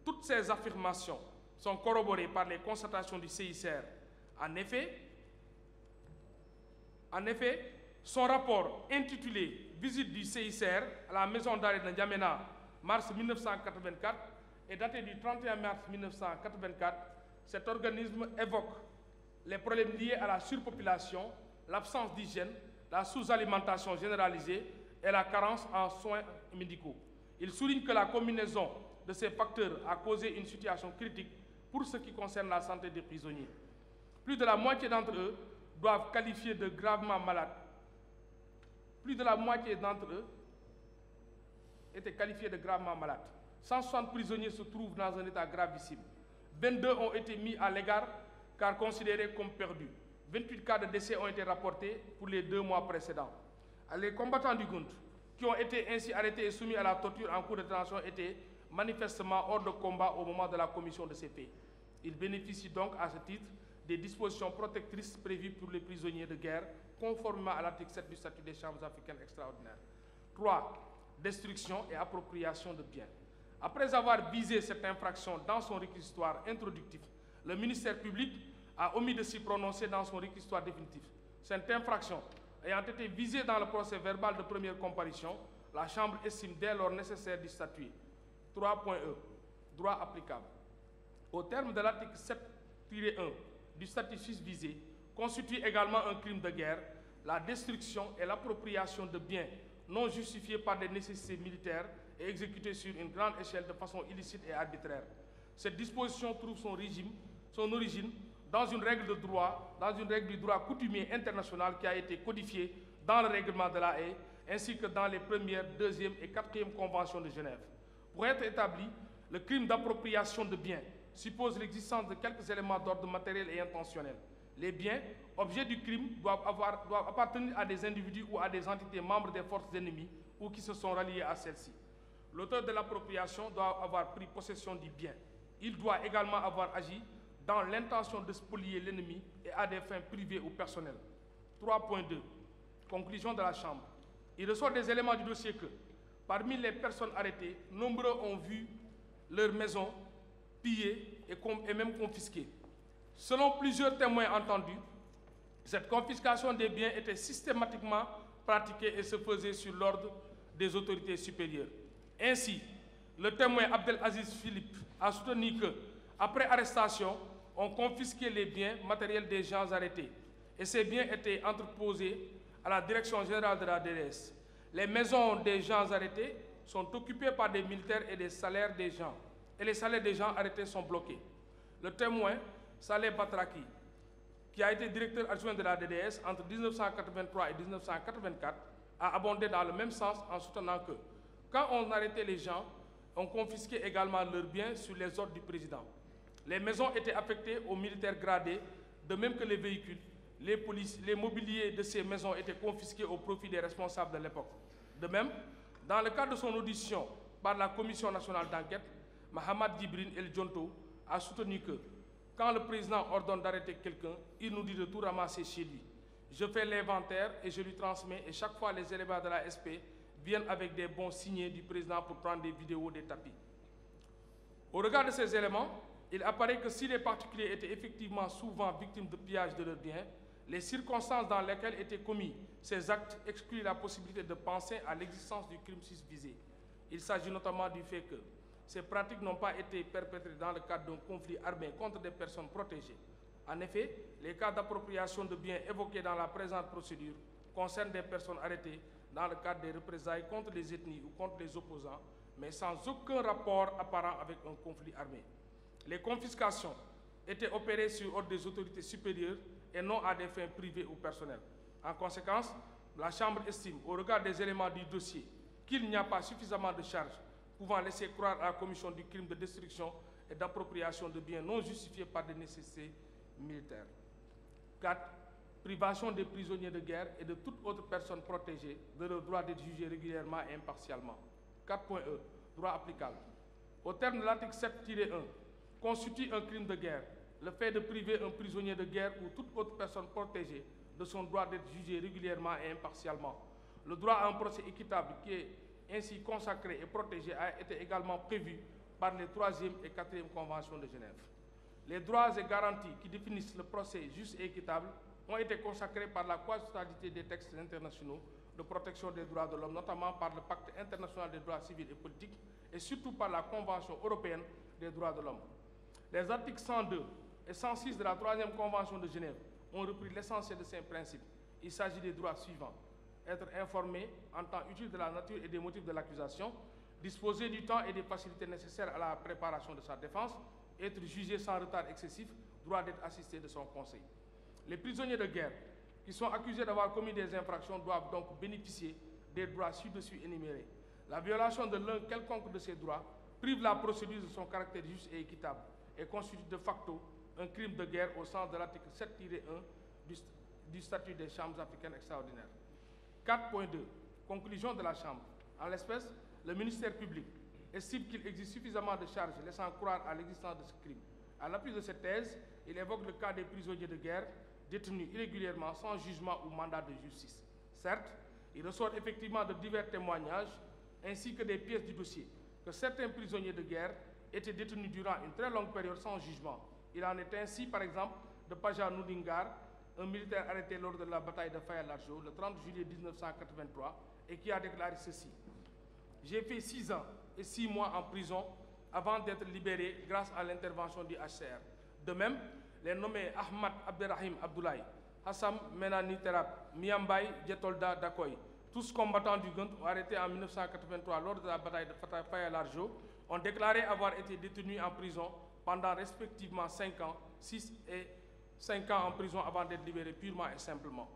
Toutes ces affirmations sont corroborées par les constatations du CICR. En effet, son rapport intitulé « Visite du CICR à la maison d'arrêt de N'Djamena, mars 1984 » est daté du 31 mars 1984. Cet organisme évoque les problèmes liés à la surpopulation, l'absence d'hygiène, la sous-alimentation généralisée et la carence en soins médicaux. Il souligne que la combinaison de ces facteurs a causé une situation critique pour ce qui concerne la santé des prisonniers. Plus de la moitié d'entre eux doivent qualifier de gravement malades. Plus de la moitié d'entre eux étaient qualifiés de gravement malades. 160 prisonniers se trouvent dans un état gravissime. 22 ont été mis à l'écart car considérés comme perdus. 28 cas de décès ont été rapportés pour les 2 mois précédents. Les combattants du GUNT, qui ont été ainsi arrêtés et soumis à la torture en cours de détention, étaient manifestement hors de combat au moment de la commission de ces faits. Ils bénéficient donc à ce titre des dispositions protectrices prévues pour les prisonniers de guerre, conformément à l'article 7 du statut des chambres africaines extraordinaires. 3. Destruction et appropriation de biens. Après avoir visé cette infraction dans son réquisitoire introductif, le ministère public a omis de s'y prononcer dans son réquisitoire définitif. Cette infraction ayant été visée dans le procès verbal de première comparution, la Chambre estime dès lors nécessaire d'y statuer. 3.e. Droit applicable. Au terme de l'article 7-1 du statut susvisé, constitue également un crime de guerre la destruction et l'appropriation de biens non justifiés par des nécessités militaires et exécutés sur une grande échelle de façon illicite et arbitraire. Cette disposition trouve son origine dans une règle du droit coutumier international qui a été codifiée dans le règlement de la Haye, ainsi que dans les premières, deuxième et quatrième conventions de Genève. Pour être établi, le crime d'appropriation de biens suppose l'existence de quelques éléments d'ordre matériel et intentionnel. Les biens, objets du crime, doivent appartenir à des individus ou à des entités membres des forces ennemies ou qui se sont ralliés à celles-ci. L'auteur de l'appropriation doit avoir pris possession du bien. Il doit également avoir agi dans l'intention de spolier l'ennemi et à des fins privées ou personnelles. 3.2. Conclusion de la Chambre. Il ressort des éléments du dossier que, parmi les personnes arrêtées, nombreux ont vu leur maison pillée et même confisquée. Selon plusieurs témoins entendus, cette confiscation des biens était systématiquement pratiquée et se faisait sur l'ordre des autorités supérieures. Ainsi, le témoin Abdelaziz Philippe a soutenu que, après arrestation, on confisquait les biens matériels des gens arrêtés et ces biens étaient entreposés à la direction générale de la DDS. Les maisons des gens arrêtés sont occupées par des militaires et les salaires des gens arrêtés sont bloqués. Le témoin, Saleh Batraki, qui a été directeur adjoint de la DDS entre 1983 et 1984, a abondé dans le même sens en soutenant que, quand on arrêtait les gens, on confisquait également leurs biens sur les ordres du président. Les maisons étaient affectées aux militaires gradés, de même que les véhicules. Les mobiliers de ces maisons étaient confisqués au profit des responsables de l'époque. De même, dans le cadre de son audition par la Commission nationale d'enquête, Mahamad Djibril El Djonto a soutenu que, quand le président ordonne d'arrêter quelqu'un, il nous dit de tout ramasser chez lui. Je fais l'inventaire et je lui transmets, et chaque fois les éléments de la SP viennent avec des bons signés du président pour prendre des vidéos des tapis. Au regard de ces éléments, il apparaît que si les particuliers étaient effectivement souvent victimes de pillage de leurs biens, les circonstances dans lesquelles étaient commis ces actes excluent la possibilité de penser à l'existence du crime susvisé. Il s'agit notamment du fait que ces pratiques n'ont pas été perpétrées dans le cadre d'un conflit armé contre des personnes protégées. En effet, les cas d'appropriation de biens évoqués dans la présente procédure concernent des personnes arrêtées dans le cadre des représailles contre les ethnies ou contre les opposants, mais sans aucun rapport apparent avec un conflit armé. Les confiscations étaient opérées sur ordre des autorités supérieures et non à des fins privées ou personnelles. En conséquence, la Chambre estime, au regard des éléments du dossier, qu'il n'y a pas suffisamment de charges pouvant laisser croire à la commission du crime de destruction et d'appropriation de biens non justifiés par des nécessités militaires. 4. Privation des prisonniers de guerre et de toute autre personne protégée de leur droit d'être jugés régulièrement et impartialement. 4.e. Droit applicable. Au terme de l'article 7-1, constitue un crime de guerre le fait de priver un prisonnier de guerre ou toute autre personne protégée de son droit d'être jugé régulièrement et impartialement. Le droit à un procès équitable qui est ainsi consacré et protégé a été également prévu par les 3e et 4e conventions de Genève. Les droits et garanties qui définissent le procès juste et équitable ont été consacrés par la quasi-totalité des textes internationaux de protection des droits de l'homme, notamment par le Pacte international des droits civils et politiques et surtout par la Convention européenne des droits de l'homme. Les articles 102 et 106 de la 3e Convention de Genève ont repris l'essentiel de ces principes. Il s'agit des droits suivants: être informé en temps utile de la nature et des motifs de l'accusation, disposer du temps et des facilités nécessaires à la préparation de sa défense, être jugé sans retard excessif, droit d'être assisté de son conseil. Les prisonniers de guerre qui sont accusés d'avoir commis des infractions doivent donc bénéficier des droits ci-dessus énumérés. La violation de l'un quelconque de ces droits prive la procédure de son caractère juste et équitable et constitue de facto un crime de guerre au sens de l'article 7-1 du statut des chambres africaines extraordinaires. 4.2. Conclusion de la Chambre. En l'espèce, le ministère public estime qu'il existe suffisamment de charges laissant croire à l'existence de ce crime. À l'appui de cette thèse, il évoque le cas des prisonniers de guerre détenus irrégulièrement sans jugement ou mandat de justice. Certes, il ressort effectivement de divers témoignages ainsi que des pièces du dossier que certains prisonniers de guerre étaient détenus durant une très longue période sans jugement. Il en est ainsi, par exemple, de Paja Noudingar, un militaire arrêté lors de la bataille de Faya-Largeau le 30 juillet 1983 et qui a déclaré ceci: « J'ai fait 6 ans et 6 mois en prison avant d'être libéré grâce à l'intervention du HCR. » De même, les nommés Ahmad Abderrahim Abdoulaye, Hassam Menani Terap, Miambay Djetolda Dakoy, tous combattants du GUNT arrêtés en 1983 lors de la bataille de Faya-Largeau, ont déclaré avoir été détenus en prison pendant respectivement 5 ans, 6 et 5 ans en prison avant d'être libérés purement et simplement.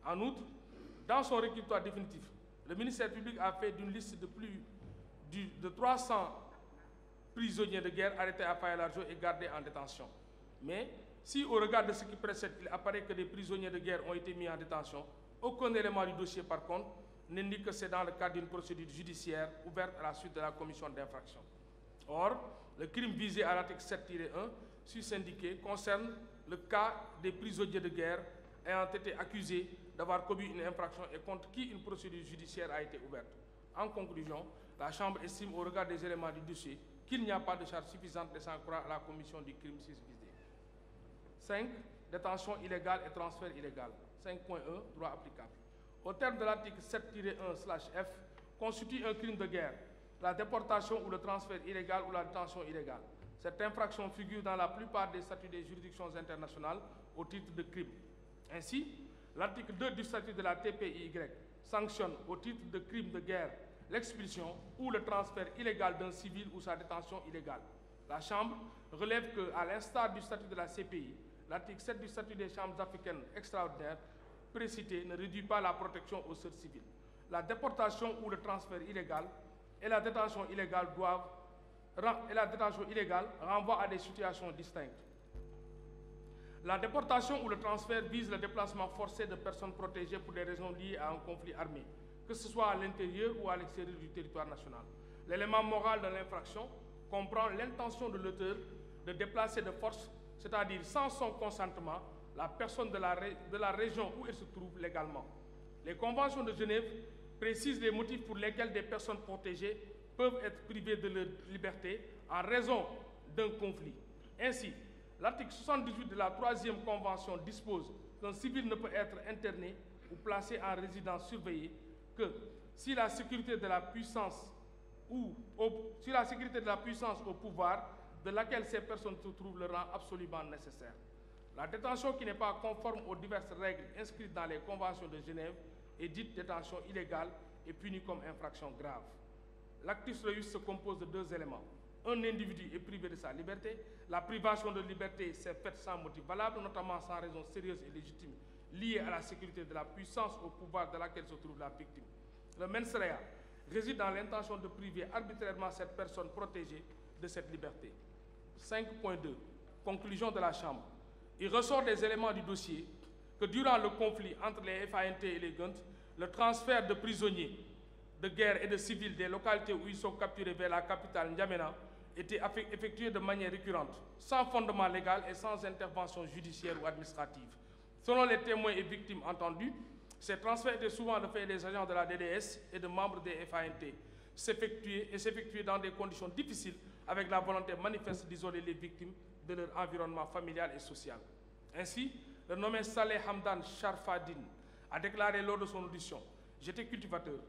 En outre, dans son réquisitoire définitif, le ministère public a fait d'une liste de 300 prisonniers de guerre arrêtés à Faya-Largeau et gardés en détention. Mais si, au regard de ce qui précède, il apparaît que des prisonniers de guerre ont été mis en détention, aucun élément du dossier, par contre, n'indique que c'est dans le cadre d'une procédure judiciaire ouverte à la suite de la commission d'infraction. Or, le crime visé à l'article 7-1, sus-indiqué, concerne le cas des prisonniers de guerre ayant été accusés d'avoir commis une infraction et contre qui une procédure judiciaire a été ouverte. En conclusion, la Chambre estime, au regard des éléments du dossier, qu'il n'y a pas de charge suffisante laissant croire à la commission du crime sus-visé. 5. Détention illégale et transfert illégal. 5.1. Droit applicable. Au terme de l'article 7-1/F, constitue un crime de guerre la déportation ou le transfert illégal ou la détention illégale. Cette infraction figure dans la plupart des statuts des juridictions internationales au titre de crime. Ainsi, l'article 2 du statut de la TPIY sanctionne au titre de crime de guerre l'expulsion ou le transfert illégal d'un civil ou sa détention illégale. La Chambre relève que, à l'instar du statut de la CPI, l'article 7 du statut des chambres africaines extraordinaires précité ne réduit pas la protection aux seuls civils. La déportation ou le transfert illégal et la détention illégale renvoient à des situations distinctes. La déportation ou le transfert vise le déplacement forcé de personnes protégées pour des raisons liées à un conflit armé, que ce soit à l'intérieur ou à l'extérieur du territoire national. L'élément moral de l'infraction comprend l'intention de l'auteur de déplacer de force, c'est-à-dire sans son consentement, la personne de la région où elle se trouve légalement. Les conventions de Genève précisent les motifs pour lesquels des personnes protégées peuvent être privées de leur liberté en raison d'un conflit. Ainsi, l'article 78 de la 3e Convention dispose qu'un civil ne peut être interné ou placé en résidence surveillée que si la sécurité de la puissance au pouvoir de laquelle ces personnes se trouvent le rend absolument nécessaire. La détention qui n'est pas conforme aux diverses règles inscrites dans les conventions de Genève est dite détention illégale et punie comme infraction grave. L'actus reus se compose de 2 éléments. Un individu est privé de sa liberté. La privation de liberté s'est faite sans motif valable, notamment sans raison sérieuse et légitime liée à la sécurité de la puissance au pouvoir de laquelle se trouve la victime. Le mens rea réside dans l'intention de priver arbitrairement cette personne protégée de cette liberté. 5.2. Conclusion de la Chambre. Il ressort des éléments du dossier que durant le conflit entre les FANT et les GUNT, le transfert de prisonniers de guerre et de civils des localités où ils sont capturés vers la capitale N'Djamena était effectué de manière récurrente, sans fondement légal et sans intervention judiciaire ou administrative. Selon les témoins et victimes entendus, ces transferts étaient souvent le fait des agents de la DDS et de membres des FANT, s'effectuer dans des conditions difficiles avec la volonté manifeste d'isoler les victimes de leur environnement familial et social. Ainsi, le nommé Saleh Hamdan Sharfadine a déclaré lors de son audition « J'étais cultivateur.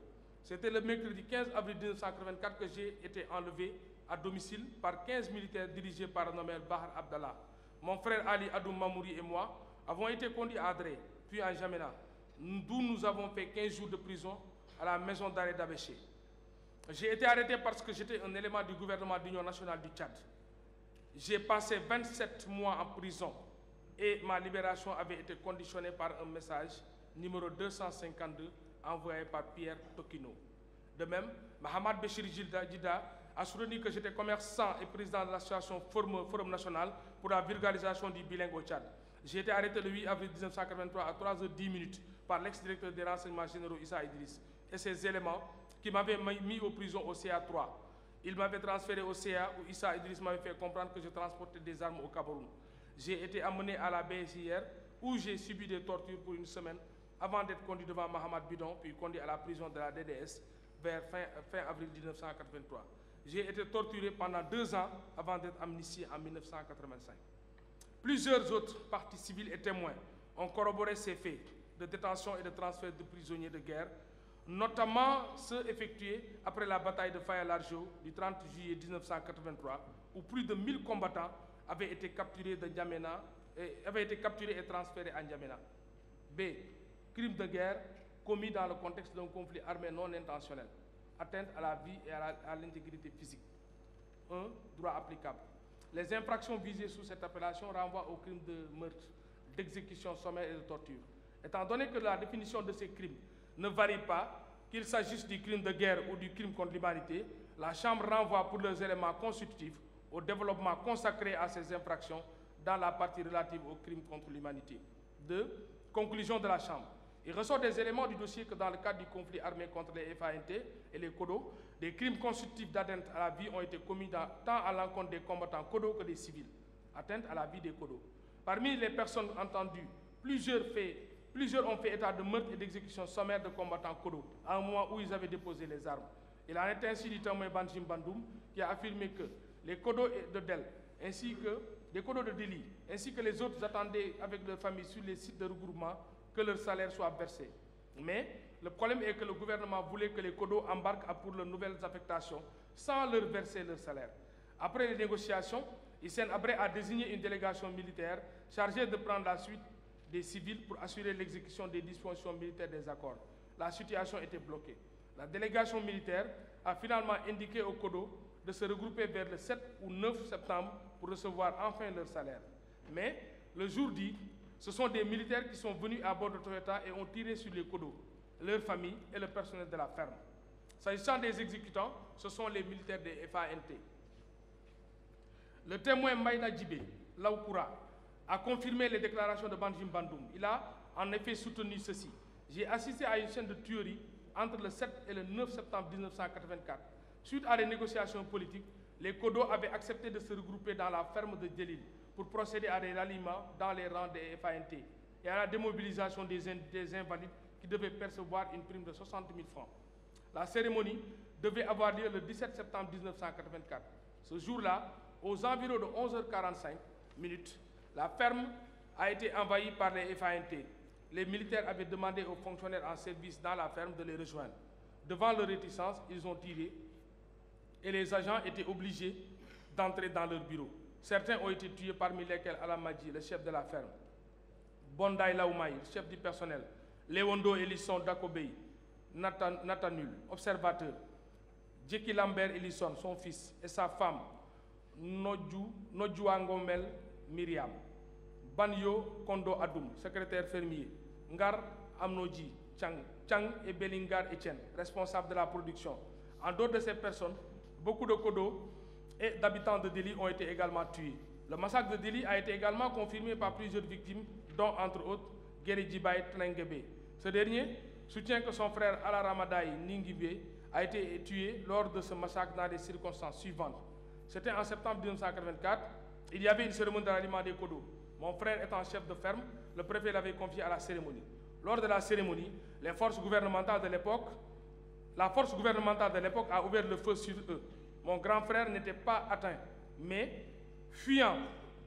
C'était le mercredi 15 avril 1984 que j'ai été enlevé à domicile par 15 militaires dirigés par le nommé Bahar Abdallah. Mon frère Ali Adou Mamouri et moi avons été conduits à Adré, puis à N'Djamena, d'où nous avons fait 15 jours de prison à la maison d'arrêt d'Abéché. J'ai été arrêté parce que j'étais un élément du gouvernement d'Union nationale du Tchad. J'ai passé 27 mois en prison et ma libération avait été conditionnée par un message numéro 252 envoyé par Pierre Tokino. De même, Mahamad Béchir Djida a soutenu que j'étais commerçant et président de l'association Forum National pour la vulgarisation du bilingue au Tchad. J'ai été arrêté le 8 avril 1983 à 3h10 par l'ex-directeur des renseignements généraux Issa Idriss et ses éléments qui m'avaient mis aux prisons au CA3. Il m'avait transféré au CA où Issa Idriss m'avait fait comprendre que je transportais des armes au Cameroun. J'ai été amené à la BSIR où j'ai subi des tortures pour une semaine avant d'être conduit devant Mahamad Bidon puis conduit à la prison de la DDS vers fin avril 1983. J'ai été torturé pendant 2 ans avant d'être amnistié en 1985. Plusieurs autres parties civiles et témoins ont corroboré ces faits de détention et de transfert de prisonniers de guerre, notamment ceux effectués après la bataille de Faya-Largeau du 30 juillet 1983, où plus de 1000 combattants avaient été capturés et transférés à N'Djamena. B. Crime de guerre commis dans le contexte d'un conflit armé non intentionnel. Atteinte à la vie et à l'intégrité physique. 1. Droit applicable. Les infractions visées sous cette appellation renvoient aux crimes de meurtre, d'exécution sommaire et de torture. Étant donné que la définition de ces crimes ne varie pas, qu'il s'agisse du crime de guerre ou du crime contre l'humanité, la Chambre renvoie pour leurs éléments constitutifs au développement consacré à ces infractions dans la partie relative aux crimes contre l'humanité. 2. Conclusion de la Chambre. Il ressort des éléments du dossier que dans le cadre du conflit armé contre les FANT et les Kodo, des crimes constitutifs d'atteinte à la vie ont été commis tant à l'encontre des combattants Kodo que des civils. Atteinte à la vie des Kodo. Parmi les personnes entendues, plusieurs ont fait état de meurtre et d'exécution sommaire de combattants Kodo à un moment où ils avaient déposé les armes. Il en est ainsi du témoin Banjim Bandoum qui a affirmé que les Kodo de Del ainsi que les Kodo de Dili ainsi que les autres attendaient avec leurs familles sur les sites de regroupement que leur salaire soit versé. Mais le problème est que le gouvernement voulait que les Kodo embarquent pour leurs nouvelles affectations sans leur verser leur salaire. Après les négociations, Hissène Habré a désigné une délégation militaire chargée de prendre la suite des civils pour assurer l'exécution des dispositions militaires des accords. La situation était bloquée. La délégation militaire a finalement indiqué aux Kodo de se regrouper vers le 7 ou 9 septembre pour recevoir enfin leur salaire. Mais le jour dit, ce sont des militaires qui sont venus à bord de Toyota et ont tiré sur les Kodo, leurs familles et le personnel de la ferme. S'agissant des exécutants, ce sont les militaires des FANT. Le témoin Maïna Djibé, Laoukura, a confirmé les déclarations de Banjim Bandoum. Il a en effet soutenu ceci. J'ai assisté à une scène de tuerie entre le 7 et le 9 septembre 1984. Suite à des négociations politiques, les Kodo avaient accepté de se regrouper dans la ferme de Djelil pour procéder à des ralliements dans les rangs des FANT et à la démobilisation des invalides qui devaient percevoir une prime de 60 000 francs. La cérémonie devait avoir lieu le 17 septembre 1984. Ce jour-là, aux environs de 11h45, la ferme a été envahie par les FANT. Les militaires avaient demandé aux fonctionnaires en service dans la ferme de les rejoindre. Devant leur réticence, ils ont tiré et les agents étaient obligés d'entrer dans leur bureau. Certains ont été tués, parmi lesquels Alamadji, le chef de la ferme, Bondaï Laoumaï, le chef du personnel, Léondo Elisson Dakobey, Nathanul, observateur, Djeki Lambert Elisson, son fils, et sa femme, Nodjouangomel Myriam, Banyo Kondo Adoum, secrétaire fermier, Ngar Amnoji, Chang et Belingar Etienne, responsable de la production. En dehors de ces personnes, beaucoup de Kodo et d'habitants de Dili ont été également tués. Le massacre de Dili a été également confirmé par plusieurs victimes, dont entre autres Geri Djibaï Tlengebe. Ce dernier soutient que son frère Ala Ramadaï Ningibé a été tué lors de ce massacre dans les circonstances suivantes. C'était en septembre 1984, il y avait une cérémonie de ralliement des Kodo. Mon frère étant chef de ferme, le préfet l'avait confié à la cérémonie. Lors de la cérémonie, la force gouvernementale de l'époque a ouvert le feu sur eux. Mon grand frère n'était pas atteint, mais fuyant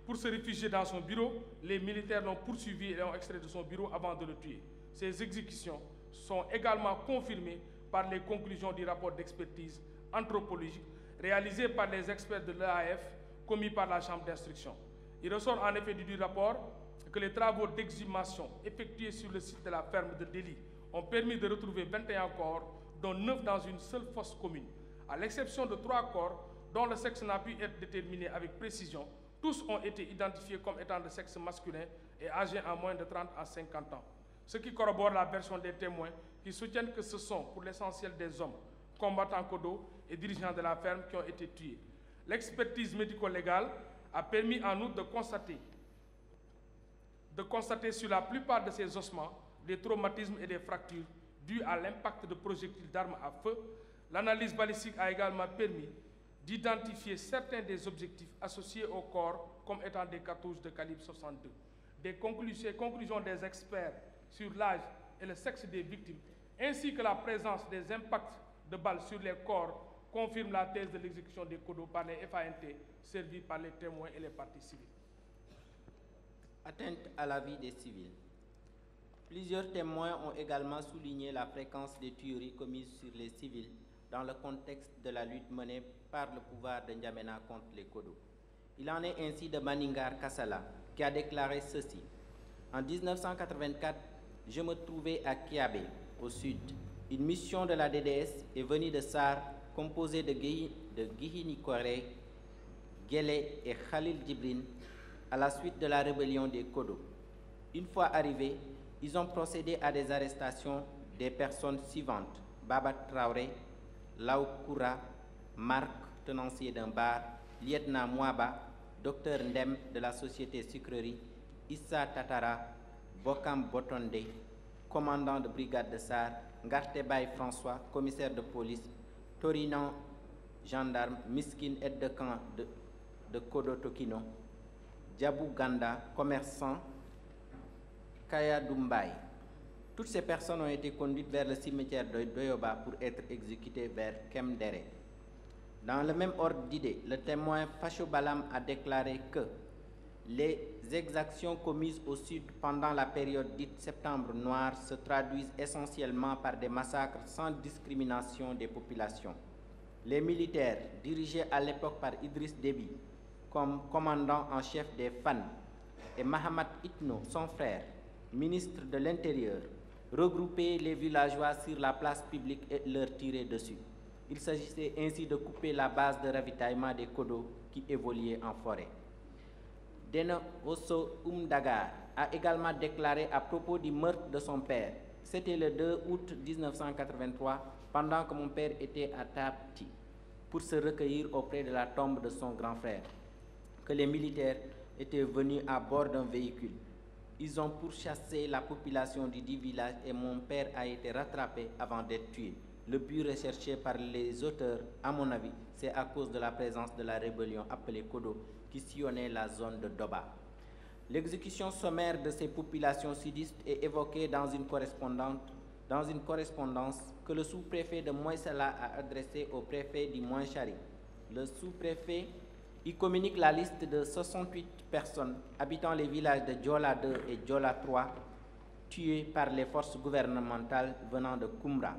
pour se réfugier dans son bureau, les militaires l'ont poursuivi et l'ont extrait de son bureau avant de le tuer. Ces exécutions sont également confirmées par les conclusions du rapport d'expertise anthropologique réalisé par les experts de l'EAF commis par la Chambre d'instruction. Il ressort en effet du rapport que les travaux d'exhumation effectués sur le site de la ferme de Déli ont permis de retrouver 21 corps, dont 9 dans une seule fosse commune, à l'exception de 3 corps dont le sexe n'a pu être déterminé avec précision. Tous ont été identifiés comme étant de sexe masculin et âgés en moins de 30 à 50 ans, ce qui corrobore la version des témoins qui soutiennent que ce sont pour l'essentiel des hommes, combattants Kodo et dirigeants de la ferme qui ont été tués. L'expertise médico-légale a permis en outre de constater sur la plupart de ces ossements des traumatismes et des fractures dus à l'impact de projectiles d'armes à feu. L'analyse balistique a également permis d'identifier certains des objectifs associés au corps comme étant des cartouches de calibre 62. Des conclusions des experts sur l'âge et le sexe des victimes, ainsi que la présence des impacts de balles sur les corps, confirment la thèse de l'exécution des Kodo par les FANT servis par les témoins et les parties civiles. Atteinte à la vie des civils. Plusieurs témoins ont également souligné la fréquence des tueries commises sur les civils dans le contexte de la lutte menée par le pouvoir de N'Djamena contre les Kodo. Il en est ainsi de Maningar Kassala, qui a déclaré ceci. En 1984, je me trouvais à Kiabé, au sud. Une mission de la DDS est venue de Sar, composée de Gihini Kore, Guélé et Khalil Djibrine, à la suite de la rébellion des Kodo. Une fois arrivés, ils ont procédé à des arrestations des personnes suivantes: Baba Traoré, Laokoura, Marc, tenancier d'un bar, lieutenant Mouaba, docteur Ndem de la société Sucrerie, Issa Tatara, Bokam Botonde, commandant de brigade de Sar, Ngarte Bay François, commissaire de police, Torinan, gendarme, Miskin aide de camp de Kodo Tokino, Djabou Ganda, commerçant, Kaya Doumbay. Toutes ces personnes ont été conduites vers le cimetière de Doyoba pour être exécutées vers Kemdere. Dans le même ordre d'idée, le témoin Facho Balam a déclaré que les exactions commises au sud pendant la période dite Septembre Noir se traduisent essentiellement par des massacres sans discrimination des populations. Les militaires, dirigés à l'époque par Idriss Déby comme commandant en chef des FAN, et Mahamat Itno, son frère, ministre de l'Intérieur, regroupaient les villageois sur la place publique et leur tiraient dessus. Il s'agissait ainsi de couper la base de ravitaillement des Kodo qui évoluaient en forêt. Dena Osso Umdagar a également déclaré à propos du meurtre de son père. C'était le 2 août 1983, pendant que mon père était à Tapti, pour se recueillir auprès de la tombe de son grand frère, que les militaires étaient venus à bord d'un véhicule. Ils ont pourchassé la population du dit village et mon père a été rattrapé avant d'être tué. Le but recherché par les auteurs, à mon avis, c'est à cause de la présence de la rébellion appelée Kodo qui sillonnait la zone de Doba. L'exécution sommaire de ces populations sudistes est évoquée dans une correspondance que le sous-préfet de Moïsala a adressée au préfet du Moinchari. Le sous-préfet y communique la liste de 68 personnes habitant les villages de Djola 2 et Djola 3 tuées par les forces gouvernementales venant de Koumra.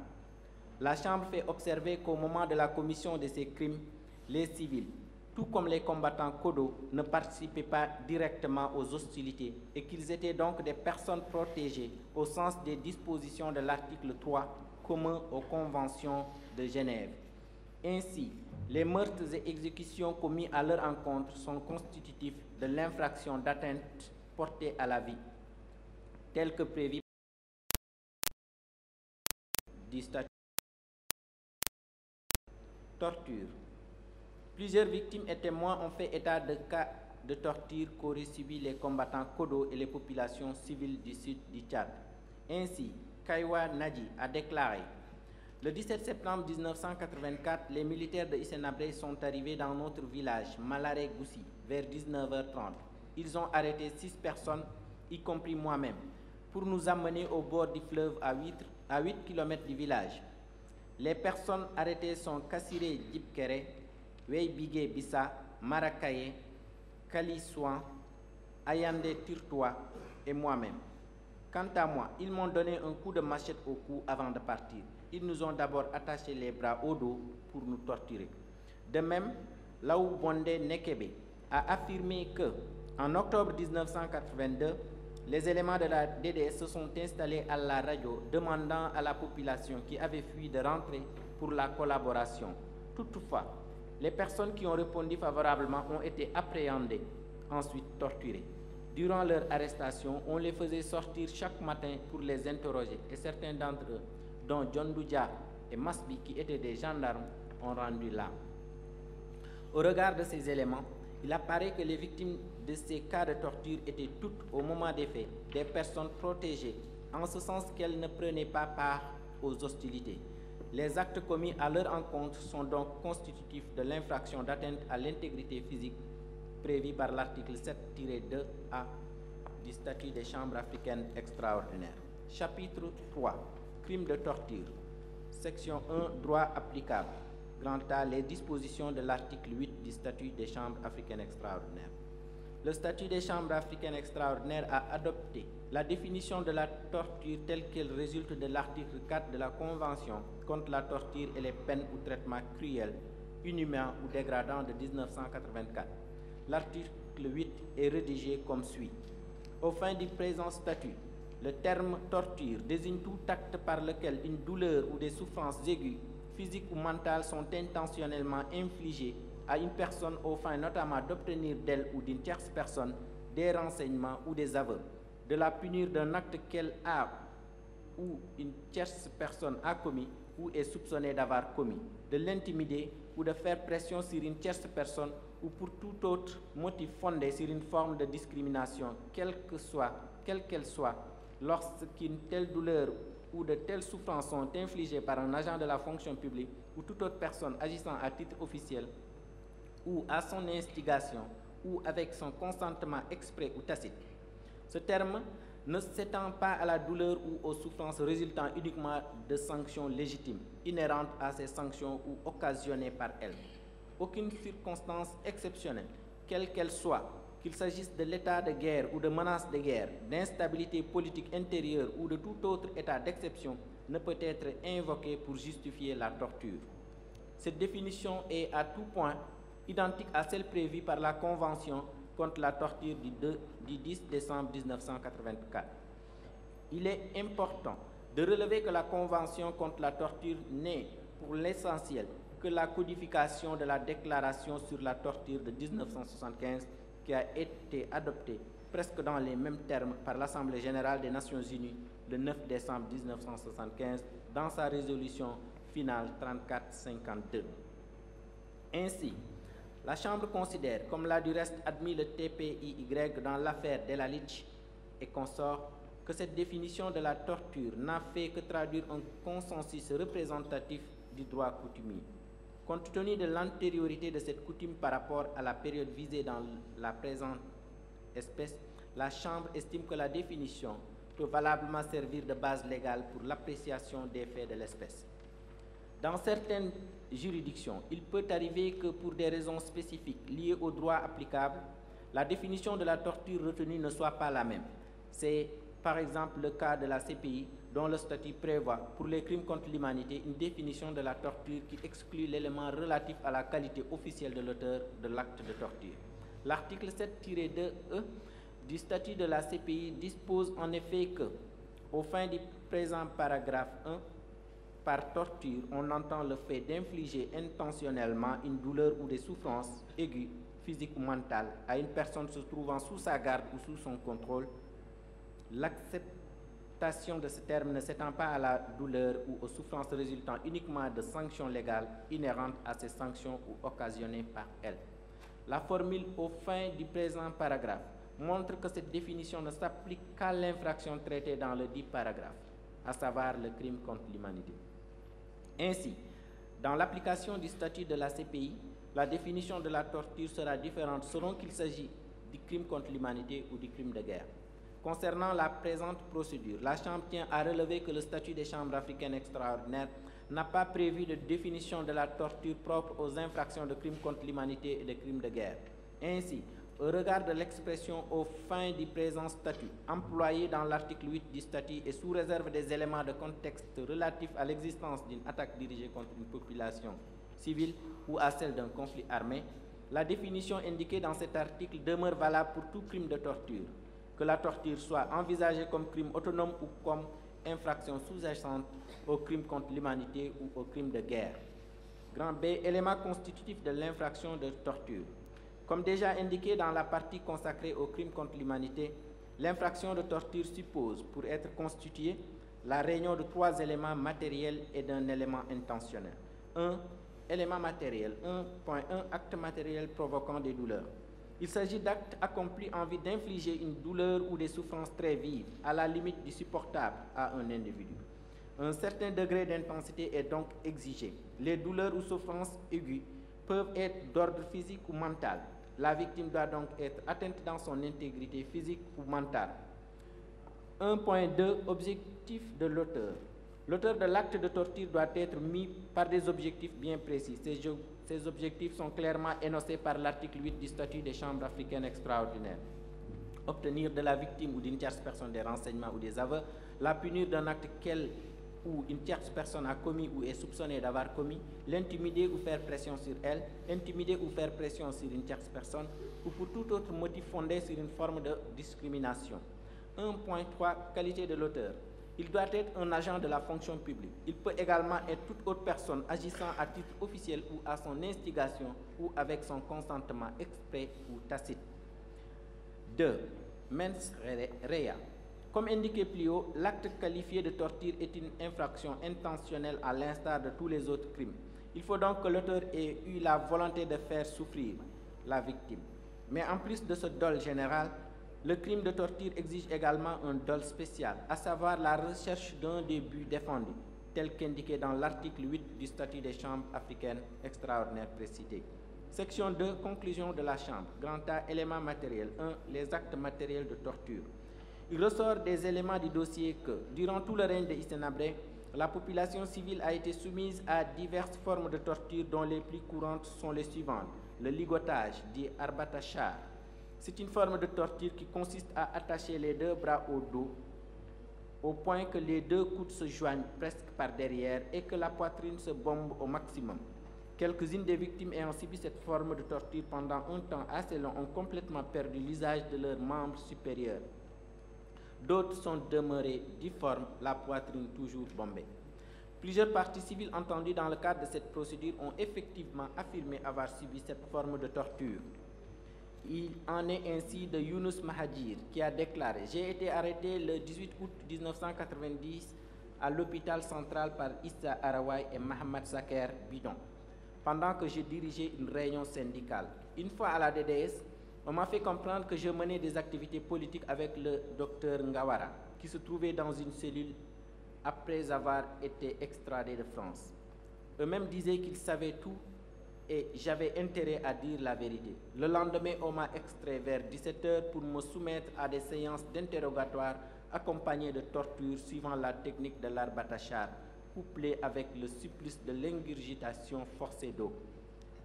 La Chambre fait observer qu'au moment de la commission de ces crimes, les civils, tout comme les combattants Kodo, ne participaient pas directement aux hostilités et qu'ils étaient donc des personnes protégées au sens des dispositions de l'article 3 commun aux conventions de Genève. Ainsi, les meurtres et exécutions commis à leur encontre sont constitutifs de l'infraction d'atteinte portée à la vie, telle que prévue du statut. Torture. Plusieurs victimes et témoins ont fait état de cas de torture qu'auraient subi les combattants Kodo et les populations civiles du sud du Tchad. Ainsi, Kaiwa Nadji a déclaré: le 17 septembre 1984, les militaires de Issenabré sont arrivés dans notre village, Malare Goussi, vers 19h30. Ils ont arrêté 6 personnes, y compris moi-même, pour nous amener au bord du fleuve à 8 km du village. Les personnes arrêtées sont Kassiré Djibkere, Weibigé Bissa, Marakaye, Kali Souan, Ayandé Tirtois et moi-même. Quant à moi, ils m'ont donné un coup de machette au cou avant de partir. Ils nous ont d'abord attaché les bras au dos pour nous torturer. De même, Laou Bondé Nekebe a affirmé que, en octobre 1982, les éléments de la DDS se sont installés à la radio demandant à la population qui avait fui de rentrer pour la collaboration. Toutefois, les personnes qui ont répondu favorablement ont été appréhendées, ensuite torturées. Durant leur arrestation, on les faisait sortir chaque matin pour les interroger et certains d'entre eux, dont John Doudia et Masbi, qui étaient des gendarmes, ont rendu l'âme. Au regard de ces éléments, il apparaît que les victimes de ces cas de torture étaient toutes, au moment des faits, des personnes protégées, en ce sens qu'elles ne prenaient pas part aux hostilités. Les actes commis à leur encontre sont donc constitutifs de l'infraction d'atteinte à l'intégrité physique prévue par l'article 7-2A du statut des chambres africaines extraordinaires. Chapitre 3. Crimes de torture. Section 1. Droit applicable. Grand A. Les dispositions de l'article 8 du statut des chambres africaines extraordinaires. Le statut des chambres africaines extraordinaires a adopté la définition de la torture telle qu'elle résulte de l'article 4 de la Convention contre la torture et les peines ou traitements cruels, inhumains ou dégradants de 1984. L'article 8 est rédigé comme suit. Aux fins du présent statut, le terme torture désigne tout acte par lequel une douleur ou des souffrances aiguës, physiques ou mentales sont intentionnellement infligées à une personne aux fins notamment d'obtenir d'elle ou d'une tierce personne des renseignements ou des aveux, de la punir d'un acte qu'elle a ou une tierce personne a commis ou est soupçonnée d'avoir commis, de l'intimider ou de faire pression sur une tierce personne ou pour tout autre motif fondé sur une forme de discrimination, quelle qu'elle soit, lorsqu'une telle douleur ou de telles souffrances sont infligées par un agent de la fonction publique ou toute autre personne agissant à titre officiel ou à son instigation ou avec son consentement exprès ou tacite. Ce terme ne s'étend pas à la douleur ou aux souffrances résultant uniquement de sanctions légitimes, inhérentes à ces sanctions ou occasionnées par elles. Aucune circonstance exceptionnelle, quelle qu'elle soit, qu'il s'agisse de l'état de guerre ou de menace de guerre, d'instabilité politique intérieure ou de tout autre état d'exception, ne peut être invoquée pour justifier la torture. Cette définition est à tout point identique à celle prévue par la Convention contre la torture du 10 décembre 1984. Il est important de relever que la Convention contre la torture n'est, pour l'essentiel, que la codification de la Déclaration sur la torture de 1975 qui a été adoptée presque dans les mêmes termes par l'Assemblée générale des Nations unies le 9 décembre 1975 dans sa résolution finale 3452. Ainsi, la Chambre considère, comme l'a du reste admis le TPIY dans l'affaire Delalich et consorts, que cette définition de la torture n'a fait que traduire un consensus représentatif du droit coutumier. Compte tenu de l'antériorité de cette coutume par rapport à la période visée dans la présente espèce, la Chambre estime que la définition peut valablement servir de base légale pour l'appréciation des faits de l'espèce. Dans certaines juridictions, il peut arriver que pour des raisons spécifiques liées au droit applicable, la définition de la torture retenue ne soit pas la même. C'est par exemple le cas de la CPI, dont le statut prévoit pour les crimes contre l'humanité une définition de la torture qui exclut l'élément relatif à la qualité officielle de l'auteur de l'acte de torture. L'article 7-2E du statut de la CPI dispose en effet que, aux fins du présent paragraphe 1, par torture, on entend le fait d'infliger intentionnellement une douleur ou des souffrances aiguës, physiques ou mentales à une personne se trouvant sous sa garde ou sous son contrôle. L'acceptation de ce terme ne s'étend pas à la douleur ou aux souffrances résultant uniquement de sanctions légales inhérentes à ces sanctions ou occasionnées par elles. La formule aux fins du présent paragraphe montre que cette définition ne s'applique qu'à l'infraction traitée dans le dit paragraphe, à savoir le crime contre l'humanité. Ainsi, dans l'application du statut de la CPI, la définition de la torture sera différente selon qu'il s'agit du crime contre l'humanité ou du crime de guerre. Concernant la présente procédure, la Chambre tient à relever que le statut des chambres africaines extraordinaires n'a pas prévu de définition de la torture propre aux infractions de crimes contre l'humanité et de crimes de guerre. Ainsi, au regard de l'expression aux fins du présent statut, employée dans l'article 8 du statut et sous réserve des éléments de contexte relatifs à l'existence d'une attaque dirigée contre une population civile ou à celle d'un conflit armé, la définition indiquée dans cet article demeure valable pour tout crime de torture, que la torture soit envisagée comme crime autonome ou comme infraction sous-jacente au crime contre l'humanité ou au crime de guerre. Grand B, élément constitutif de l'infraction de torture. Comme déjà indiqué dans la partie consacrée au crime contre l'humanité, l'infraction de torture suppose, pour être constituée, la réunion de 3 éléments matériels et d'un élément intentionnel. 1. Élément matériel. 1.1. Acte matériel provoquant des douleurs. Il s'agit d'actes accomplis en vue d'infliger une douleur ou des souffrances très vives, à la limite du supportable à un individu. Un certain degré d'intensité est donc exigé. Les douleurs ou souffrances aiguës peuvent être d'ordre physique ou mental. La victime doit donc être atteinte dans son intégrité physique ou mentale. 1.2. Objectif de l'auteur. L'auteur de l'acte de torture doit être mis par des objectifs bien précis. Ces objectifs sont clairement énoncés par l'article 8 du statut des chambres africaines extraordinaires. Obtenir de la victime ou d'une tierce personne des renseignements ou des aveux, la punir d'un acte qu'elle ou une tierce personne a commis ou est soupçonnée d'avoir commis, l'intimider ou faire pression sur elle, intimider ou faire pression sur une tierce personne, ou pour tout autre motif fondé sur une forme de discrimination. 1.3. Qualité de l'auteur. Il doit être un agent de la fonction publique. Il peut également être toute autre personne agissant à titre officiel ou à son instigation ou avec son consentement exprès ou tacite. 2. Mens rea. Comme indiqué plus haut, l'acte qualifié de torture est une infraction intentionnelle à l'instar de tous les autres crimes. Il faut donc que l'auteur ait eu la volonté de faire souffrir la victime. Mais en plus de ce dol général, le crime de torture exige également un dol spécial, à savoir la recherche d'un des buts défendus, tel qu'indiqué dans l'article 8 du statut des chambres africaines extraordinaires précité. Section 2, conclusion de la chambre. Grand A, éléments matériels. 1. Les actes matériels de torture. Il ressort des éléments du dossier que, durant tout le règne de Hissène Habré, la population civile a été soumise à diverses formes de torture dont les plus courantes sont les suivantes. Le ligotage, dit arbatachar. C'est une forme de torture qui consiste à attacher les 2 bras au dos, au point que les 2 coudes se joignent presque par derrière et que la poitrine se bombe au maximum. Quelques-unes des victimes ayant subi cette forme de torture pendant un temps assez long ont complètement perdu l'usage de leurs membres supérieurs. D'autres sont demeurées difformes, la poitrine toujours bombée. Plusieurs parties civiles entendues dans le cadre de cette procédure ont effectivement affirmé avoir subi cette forme de torture. Il en est ainsi de Younous Mahadjir qui a déclaré « J'ai été arrêté le 18 août 1990 à l'hôpital central par Issa Arawai et Mohamed Saker Bidon, pendant que je dirigeais une réunion syndicale. Une fois à la DDS, on m'a fait comprendre que je menais des activités politiques avec le docteur Ngawara, qui se trouvait dans une cellule après avoir été extradé de France. Eux-mêmes disaient qu'ils savaient tout et j'avais intérêt à dire la vérité. Le lendemain, on m'a extrait vers 17h pour me soumettre à des séances d'interrogatoire accompagnées de tortures suivant la technique de l'arbatachar, couplée avec le supplice de l'ingurgitation forcée d'eau.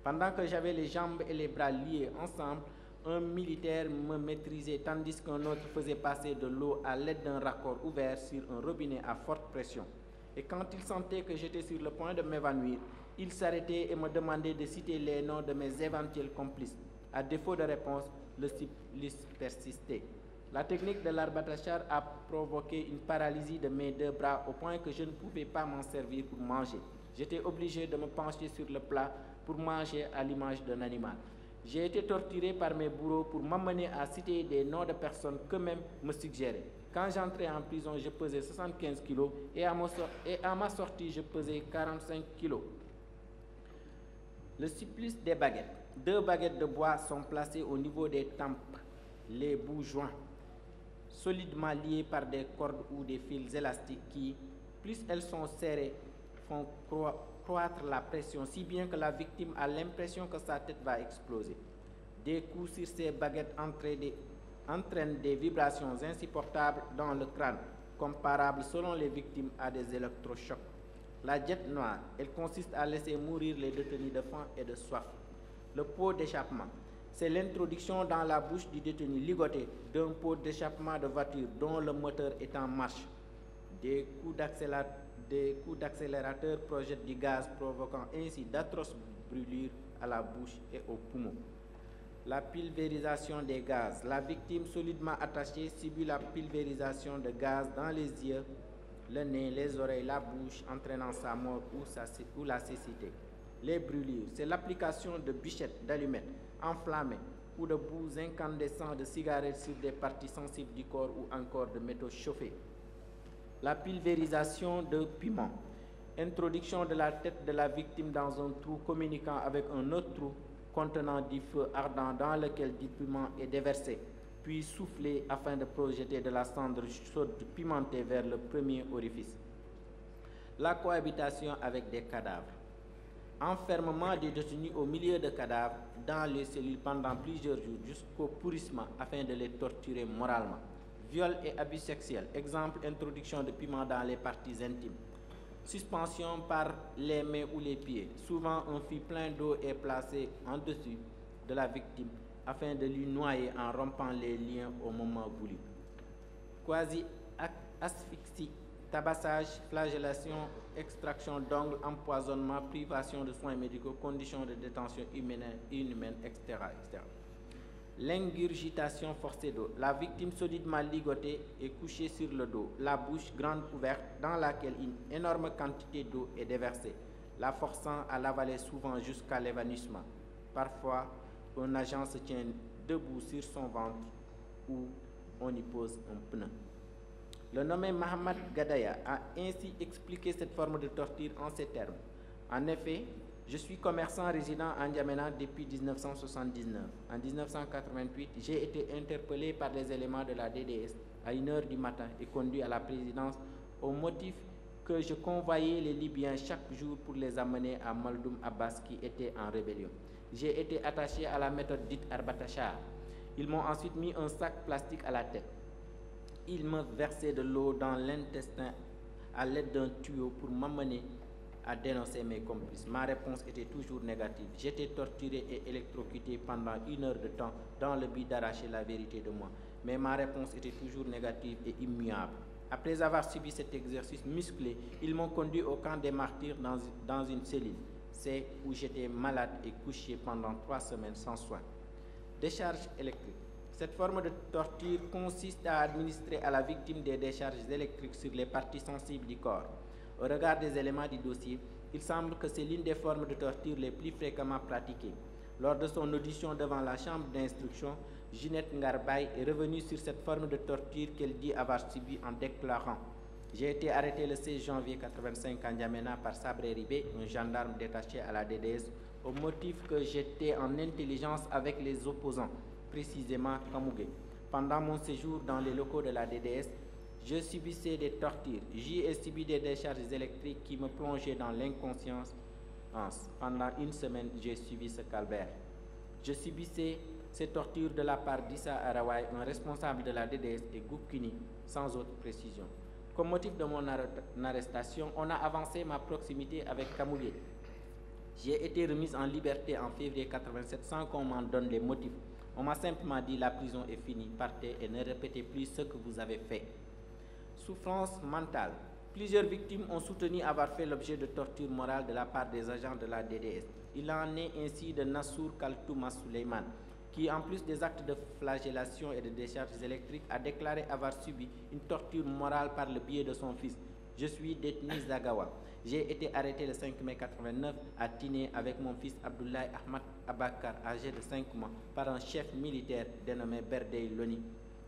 Pendant que j'avais les jambes et les bras liés ensemble, un militaire me maîtrisait tandis qu'un autre faisait passer de l'eau à l'aide d'un raccord ouvert sur un robinet à forte pression. Et quand il sentait que j'étais sur le point de m'évanouir, il s'arrêtait et me demandait de citer les noms de mes éventuels complices. À défaut de réponse, le supplice persistait. La technique de l'arbatachar a provoqué une paralysie de mes 2 bras au point que je ne pouvais pas m'en servir pour manger. J'étais obligé de me pencher sur le plat pour manger à l'image d'un animal. J'ai été torturé par mes bourreaux pour m'amener à citer des noms de personnes qu'eux-mêmes me suggéraient. Quand j'entrais en prison, je pesais 75 kilos et à ma sortie, je pesais 45 kilos. Le supplice des baguettes. 2 baguettes de bois sont placées au niveau des tempes, les bouts joints, solidement liées par des cordes ou des fils élastiques qui, plus elles sont serrées, font croître la pression, si bien que la victime a l'impression que sa tête va exploser. Des coups sur ces baguettes entraînent des vibrations insupportables dans le crâne, comparables selon les victimes à des électrochocs. La jet noire, elle consiste à laisser mourir les détenus de faim et de soif. Le pot d'échappement. c'est l'introduction dans la bouche du détenu ligoté d'un pot d'échappement de voiture dont le moteur est en marche. Des coups d'accélérateur projettent du gaz, provoquant ainsi d'atroces brûlures à la bouche et aux poumons. La pulvérisation des gaz. La victime solidement attachée subit la pulvérisation de gaz dans les yeux, le nez, les oreilles, la bouche, entraînant sa mort ou la cécité. Les brûlures, c'est l'application de bûchettes, d'allumettes enflammées ou de bouts incandescents de cigarettes sur des parties sensibles du corps ou encore de métaux chauffés. La pulvérisation de piment. Introduction de la tête de la victime dans un trou communiquant avec un autre trou contenant du feu ardent dans lequel du piment est déversé, puis soufflé afin de projeter de la cendre chaude pimentée vers le premier orifice. La cohabitation avec des cadavres. Enfermement des détenus au milieu de cadavres dans les cellules pendant plusieurs jours jusqu'au pourrissement afin de les torturer moralement. Viol et abus sexuels. Exemple, introduction de piment dans les parties intimes. Suspension par les mains ou les pieds. Souvent, un fil plein d'eau est placé en dessus de la victime afin de lui noyer en rompant les liens au moment voulu. Quasi-asphyxie, tabassage, flagellation, extraction d'ongles, empoisonnement, privation de soins médicaux, conditions de détention inhumaines, etc. L'ingurgitation forcée d'eau. La victime solidement ligotée est couchée sur le dos, la bouche grande ouverte dans laquelle une énorme quantité d'eau est déversée, la forçant à l'avaler souvent jusqu'à l'évanouissement. Parfois, un agent se tient debout sur son ventre ou on y pose un pneu. Le nommé Mohamed Gadaya a ainsi expliqué cette forme de torture en ces termes. En effet, je suis commerçant résident à N'Djamena depuis 1979. En 1988, j'ai été interpellé par les éléments de la DDS à 1h du matin et conduit à la présidence au motif que je convoyais les Libyens chaque jour pour les amener à Maldoum Abbas qui était en rébellion. J'ai été attaché à la méthode dite Arbatachar. Ils m'ont ensuite mis un sac plastique à la tête. Ils me versaient de l'eau dans l'intestin à l'aide d'un tuyau pour m'amener à dénoncer mes complices. Ma réponse était toujours négative. J'étais torturé et électrocuté pendant 1 heure de temps dans le but d'arracher la vérité de moi. Mais ma réponse était toujours négative et immuable. Après avoir subi cet exercice musclé, ils m'ont conduit au camp des martyrs dans une cellule. C'est où j'étais malade et couché pendant 3 semaines sans soins. Décharge électrique. Cette forme de torture consiste à administrer à la victime des décharges électriques sur les parties sensibles du corps. Au regard des éléments du dossier, il semble que c'est l'une des formes de torture les plus fréquemment pratiquées. Lors de son audition devant la chambre d'instruction, Ginette Ngarbay est revenue sur cette forme de torture qu'elle dit avoir subie en déclarant « J'ai été arrêté le 16 janvier 1985 à N'Djamena par Sabré Ribé, un gendarme détaché à la DDS, au motif que j'étais en intelligence avec les opposants, précisément Kamougué. Pendant mon séjour dans les locaux de la DDS, je subissais des tortures. J'y ai subi des décharges électriques qui me plongeaient dans l'inconscience. Pendant 1 semaine, j'ai suivi ce calvaire. Je subissais ces tortures de la part d'Issa Arawai, un responsable de la DDS, et Goukini, sans autre précision. Comme motif de mon arrestation, on a avancé ma proximité avec Kamougué. J'ai été remise en liberté en février 1987 sans qu'on m'en donne les motifs. On m'a simplement dit la prison est finie, partez et ne répétez plus ce que vous avez fait. Souffrance mentale. Plusieurs victimes ont soutenu avoir fait l'objet de torture morale de la part des agents de la DDS. Il en est ainsi de Nassour Kaltouma Suleiman, qui, en plus des actes de flagellation et de décharges électriques, a déclaré avoir subi une torture morale par le biais de son fils. Je suis détenu Zagawa. J'ai été arrêté le 5 mai 1989 à Tiné avec mon fils Abdoulaye Ahmad Abakar, âgé de 5 mois, par un chef militaire dénommé Berdey Loni,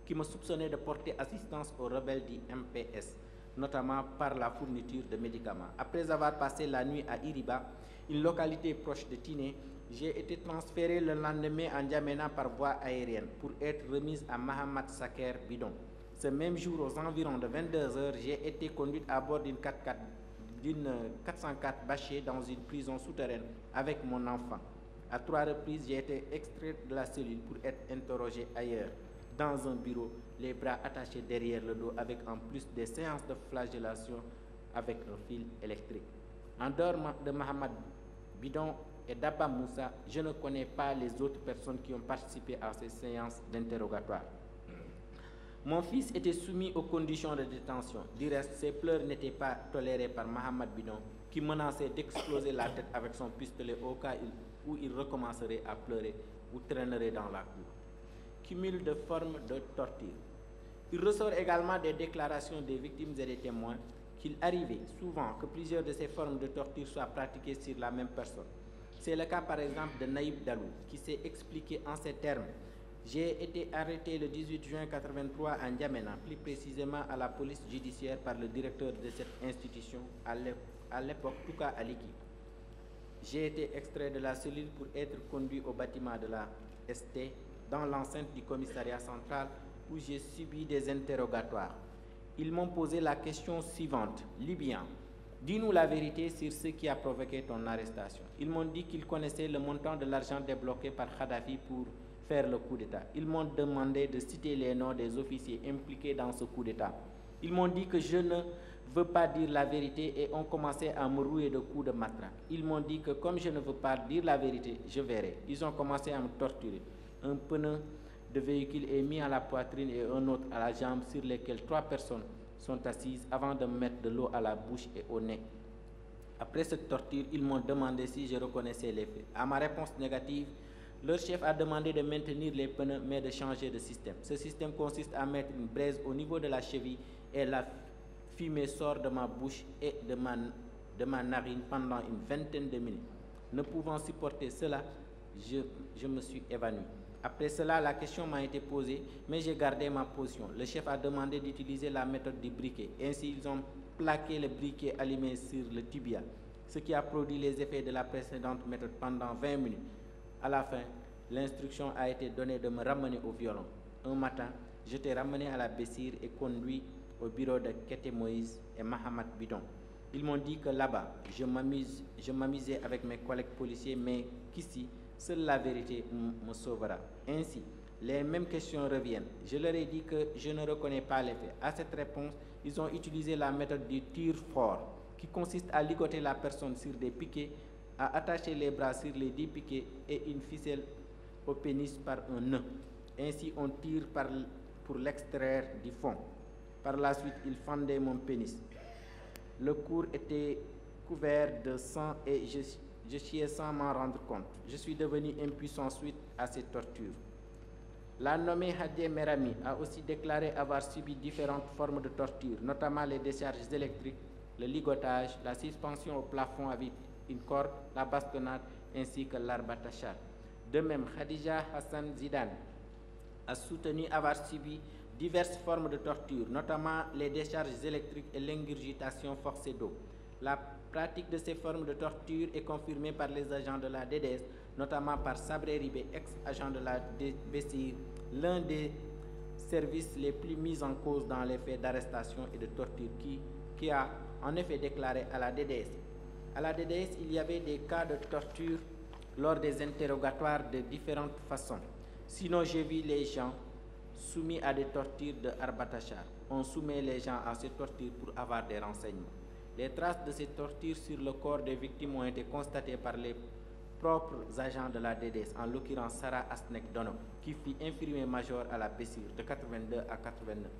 qui me soupçonnait de porter assistance aux rebelles du MPS, notamment par la fourniture de médicaments. Après avoir passé la nuit à Iriba, une localité proche de Tiné, j'ai été transféré le lendemain à N'Djamena par voie aérienne pour être remise à Mahamad Saker Bidon. Ce même jour, aux environs de 22 heures, j'ai été conduite à bord d'une 404 bâchée dans une prison souterraine avec mon enfant. À 3 reprises, j'ai été extraite de la cellule pour être interrogée ailleurs, dans un bureau, les bras attachés derrière le dos, avec en plus des séances de flagellation avec un fil électrique. En dehors de Mahamad Bidon, et d'Abba Moussa, je ne connais pas les autres personnes qui ont participé à ces séances d'interrogatoire. Mon fils était soumis aux conditions de détention. Du reste, ses pleurs n'étaient pas tolérés par Mohamed Bidon, qui menaçait d'exploser la tête avec son pistolet au cas où il recommencerait à pleurer ou traînerait dans la cour. Cumul de formes de torture. Il ressort également des déclarations des victimes et des témoins qu'il arrivait souvent que plusieurs de ces formes de torture soient pratiquées sur la même personne. C'est le cas par exemple de Naïb Dalou, qui s'est expliqué en ces termes. J'ai été arrêté le 18 juin 1983 à N'Djamena, plus précisément à la police judiciaire par le directeur de cette institution, à l'époque Touka Aliki. J'ai été extrait de la cellule pour être conduit au bâtiment de la ST dans l'enceinte du commissariat central où j'ai subi des interrogatoires. Ils m'ont posé la question suivante. Libyen, dis-nous la vérité sur ce qui a provoqué ton arrestation. Ils m'ont dit qu'ils connaissaient le montant de l'argent débloqué par Kadhafi pour faire le coup d'État. Ils m'ont demandé de citer les noms des officiers impliqués dans ce coup d'État. Ils m'ont dit que je ne veux pas dire la vérité et ont commencé à me rouer de coups de matraque. Ils m'ont dit que comme je ne veux pas dire la vérité, je verrai. Ils ont commencé à me torturer. Un pneu de véhicule est mis à la poitrine et un autre à la jambe sur lesquels 3 personnes sont assises avant de me mettre de l'eau à la bouche et au nez. Après cette torture, ils m'ont demandé si je reconnaissais les faits. À ma réponse négative, leur chef a demandé de maintenir les pneus mais de changer de système. Ce système consiste à mettre une braise au niveau de la cheville et la fumée sort de ma bouche et de ma narine pendant une vingtaine de minutes. Ne pouvant supporter cela, je me suis évanoui. Après cela, la question m'a été posée, mais j'ai gardé ma position. Le chef a demandé d'utiliser la méthode du briquet. Ainsi, ils ont plaqué le briquet allumé sur le tibia, ce qui a produit les effets de la précédente méthode pendant 20 minutes. À la fin, l'instruction a été donnée de me ramener au violon. Un matin, j'étais ramené à la Bessir et conduit au bureau de Kete Moïse et Mohamed Bidon. Ils m'ont dit que là-bas, je m'amusais avec mes collègues policiers, mais qu'ici, seule la vérité me sauvera. Ainsi, les mêmes questions reviennent. Je leur ai dit que je ne reconnais pas les faits. À cette réponse, ils ont utilisé la méthode du tir fort, qui consiste à ligoter la personne sur des piquets, à attacher les bras sur les 10 piquets et une ficelle au pénis par un nœud. Ainsi, on tire pour l'extraire du fond. Par la suite, ils fendaient mon pénis. Le cours était couvert de sang et je chiais sans m'en rendre compte. Je suis devenu impuissant suite à ces tortures. La nommée Hadje Merami a aussi déclaré avoir subi différentes formes de torture, notamment les décharges électriques, le ligotage, la suspension au plafond avec une corde, la bastonnade ainsi que l'arbatachar. De même, Khadija Hassan Zidane a soutenu avoir subi diverses formes de torture, notamment les décharges électriques et l'ingurgitation forcée d'eau. La pratique de ces formes de torture est confirmée par les agents de la DDS, notamment par Sabré Ribé, ex-agent de la Bessir, l'un des services les plus mis en cause dans les faits d'arrestation et de torture, qui a en effet déclaré à la DDS. À la DDS, il y avait des cas de torture lors des interrogatoires de différentes façons. Sinon, j'ai vu les gens soumis à des tortures de Arbatachar. On soumet les gens à ces tortures pour avoir des renseignements. Les traces de ces tortures sur le corps des victimes ont été constatées par les propres agents de la DDS, en l'occurrence Sarah Asnek Dono, qui fit infirmier-major à la Bessir de 82 à 89,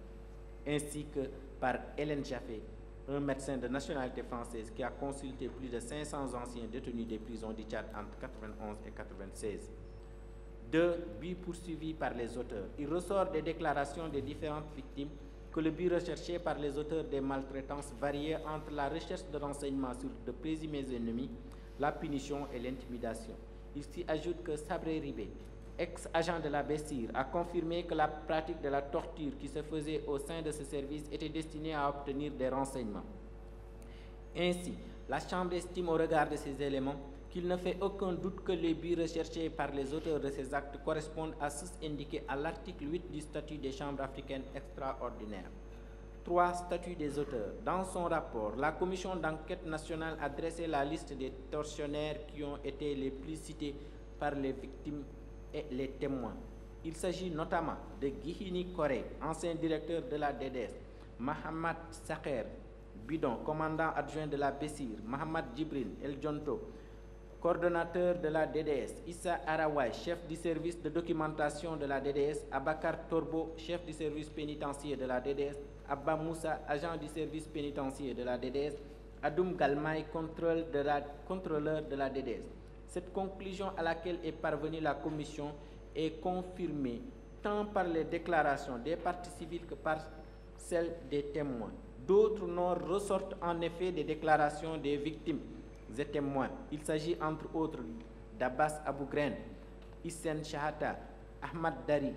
ainsi que par Hélène Jaffé, un médecin de nationalité française qui a consulté plus de 500 anciens détenus des prisons du Tchad entre 91 et 96. 2. But poursuivi par les auteurs. Il ressort des déclarations des différentes victimes que le but recherché par les auteurs des maltraitances variait entre la recherche de renseignements sur de présumés ennemis, la punition et l'intimidation. Il s'y ajoute que Sabré Ribé, ex-agent de la Bessir, a confirmé que la pratique de la torture qui se faisait au sein de ce service était destinée à obtenir des renseignements. Ainsi, la Chambre estime au regard de ces éléments qu'il ne fait aucun doute que les buts recherchés par les auteurs de ces actes correspondent à ceux indiqués à l'article 8 du statut des chambres africaines extraordinaires. 3. Statut des auteurs. Dans son rapport, la commission d'enquête nationale a dressé la liste des tortionnaires qui ont été les plus cités par les victimes et les témoins. Il s'agit notamment de Gihini Koré, ancien directeur de la DDS, Mohamed Sakher Bidon, commandant adjoint de la Bessir, Mohamed Djibril El Jonto, Coordonnateur de la DDS, Issa Arawai, chef du service de documentation de la DDS, Abakar Torbo, chef du service pénitentiaire de la DDS, Abba Moussa, agent du service pénitentiaire de la DDS, Adoum Galmaï, contrôleur de la DDS. Cette conclusion à laquelle est parvenue la Commission est confirmée tant par les déclarations des parties civiles que par celles des témoins. D'autres noms ressortent en effet des déclarations des victimes et témoins. Il s'agit entre autres d'Abbas Abougren, Hissène Chahata, Ahmad Dari,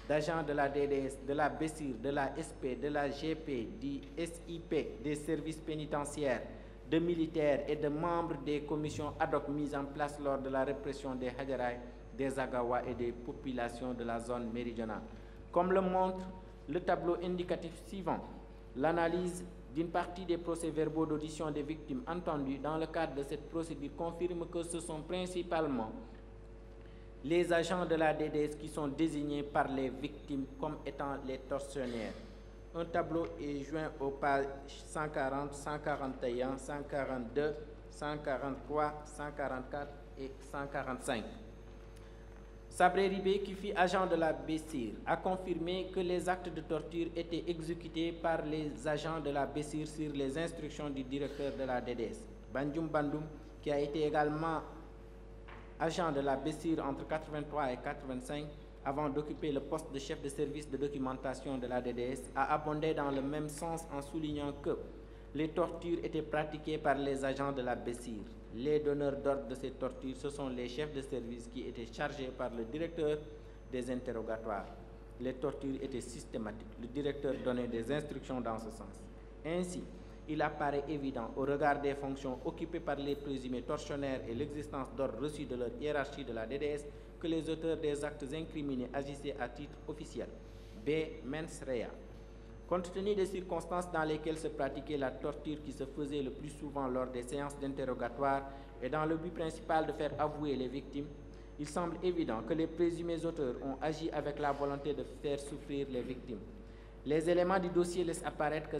d'agents de la DDS, de la BESIR, de la SP, de la GP, du SIP, des services pénitentiaires, de militaires et de membres des commissions ad hoc mises en place lors de la répression des Hadjaraï, des Agawa et des populations de la zone méridionale. Comme le montre le tableau indicatif suivant, l'analyse d'une partie des procès-verbaux d'audition des victimes entendues dans le cadre de cette procédure confirme que ce sont principalement les agents de la DDS qui sont désignés par les victimes comme étant les tortionnaires. Un tableau est joint aux pages 140, 141, 142, 143, 144 et 145. Sabré Ribé, qui fut agent de la BESIR, a confirmé que les actes de torture étaient exécutés par les agents de la BESIR sur les instructions du directeur de la DDS. Bandjoum Bandoum, qui a été également agent de la BESIR entre 83 et 85, avant d'occuper le poste de chef de service de documentation de la DDS, a abondé dans le même sens en soulignant que les tortures étaient pratiquées par les agents de la BESIR. Les donneurs d'ordre de ces tortures, ce sont les chefs de service qui étaient chargés par le directeur des interrogatoires. Les tortures étaient systématiques. Le directeur donnait des instructions dans ce sens. Ainsi, il apparaît évident, au regard des fonctions occupées par les présumés tortionnaires et l'existence d'ordre reçus de leur hiérarchie de la DDS, que les auteurs des actes incriminés agissaient à titre officiel. B. Mens rea. Compte tenu des circonstances dans lesquelles se pratiquait la torture qui se faisait le plus souvent lors des séances d'interrogatoire et dans le but principal de faire avouer les victimes, il semble évident que les présumés auteurs ont agi avec la volonté de faire souffrir les victimes. Les éléments du dossier laissent apparaître que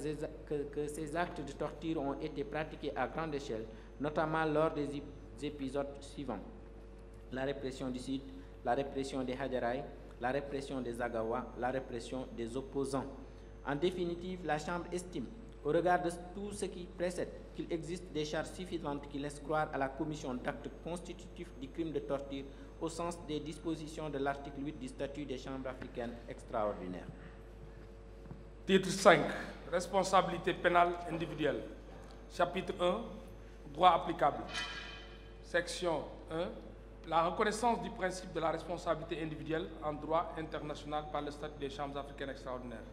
ces actes de torture ont été pratiqués à grande échelle, notamment lors des épisodes suivants: la répression du Sud, la répression des Hadjaraï, la répression des Agawa, la répression des opposants. En définitive, la Chambre estime, au regard de tout ce qui précède, qu'il existe des charges suffisantes qui laissent croire à la commission d'actes constitutifs du crime de torture au sens des dispositions de l'article 8 du statut des chambres africaines extraordinaires. Titre 5. Responsabilité pénale individuelle. Chapitre 1. Droit applicable. Section 1. La reconnaissance du principe de la responsabilité individuelle en droit international par le statut des chambres africaines extraordinaires.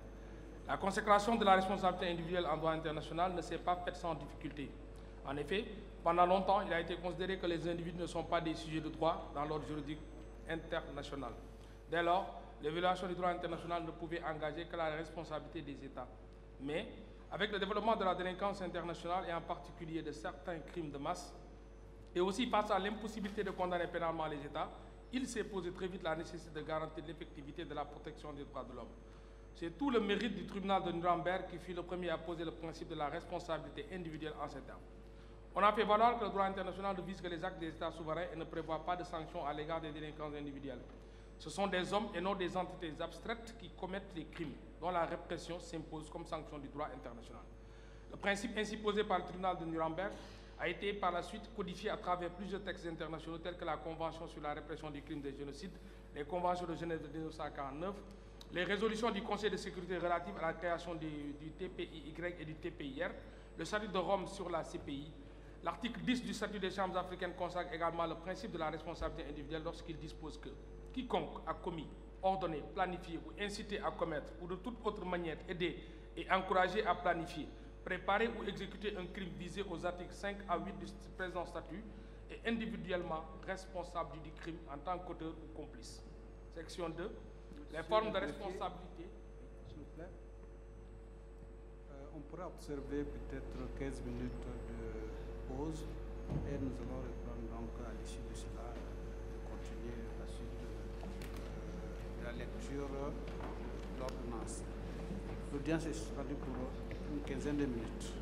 La consécration de la responsabilité individuelle en droit international ne s'est pas faite sans difficulté. En effet, pendant longtemps, il a été considéré que les individus ne sont pas des sujets de droit dans l'ordre juridique international. Dès lors, les violations du droit international ne pouvaient engager que la responsabilité des États. Mais, avec le développement de la délinquance internationale et en particulier de certains crimes de masse, et aussi face à l'impossibilité de condamner pénalement les États, il s'est posé très vite la nécessité de garantir l'effectivité de la protection des droits de l'homme. C'est tout le mérite du tribunal de Nuremberg qui fut le premier à poser le principe de la responsabilité individuelle en ces termes. On a fait valoir que le droit international ne vise que les actes des États souverains et ne prévoit pas de sanctions à l'égard des délinquants individuels. Ce sont des hommes et non des entités abstraites qui commettent les crimes, dont la répression s'impose comme sanction du droit international. Le principe ainsi posé par le tribunal de Nuremberg a été par la suite codifié à travers plusieurs textes internationaux tels que la Convention sur la répression des crimes de génocide, les Conventions de Genève de 1949, les résolutions du Conseil de sécurité relatives à la création du TPIY et du TPIR, le statut de Rome sur la CPI. L'article 10 du statut des chambres africaines consacre également le principe de la responsabilité individuelle lorsqu'il dispose que quiconque a commis, ordonné, planifié ou incité à commettre ou de toute autre manière aidé et encouragé à planifier, préparer ou exécuter un crime visé aux articles 5 à 8 du présent statut est individuellement responsable du crime en tant qu'auteur ou complice. Section 2. Les formes de responsabilité. S'il vous plaît. On pourrait observer peut-être 15 minutes de pause et nous allons reprendre donc à l'issue de cela, continuer la suite de la lecture de l'ordonnance. L'audience est suspendue pour une quinzaine de minutes.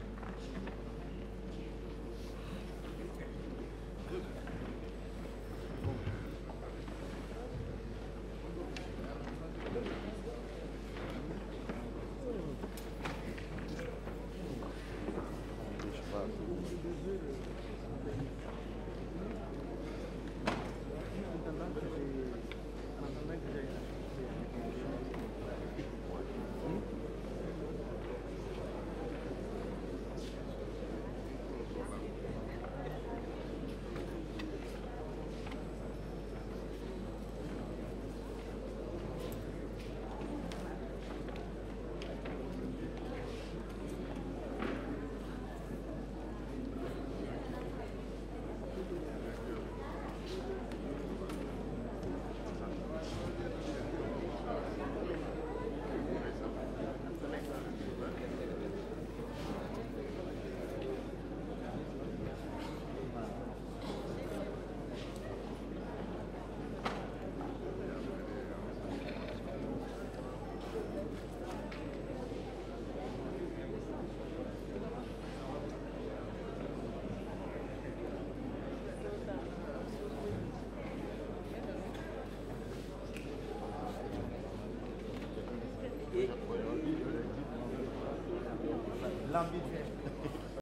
Et l'ambition.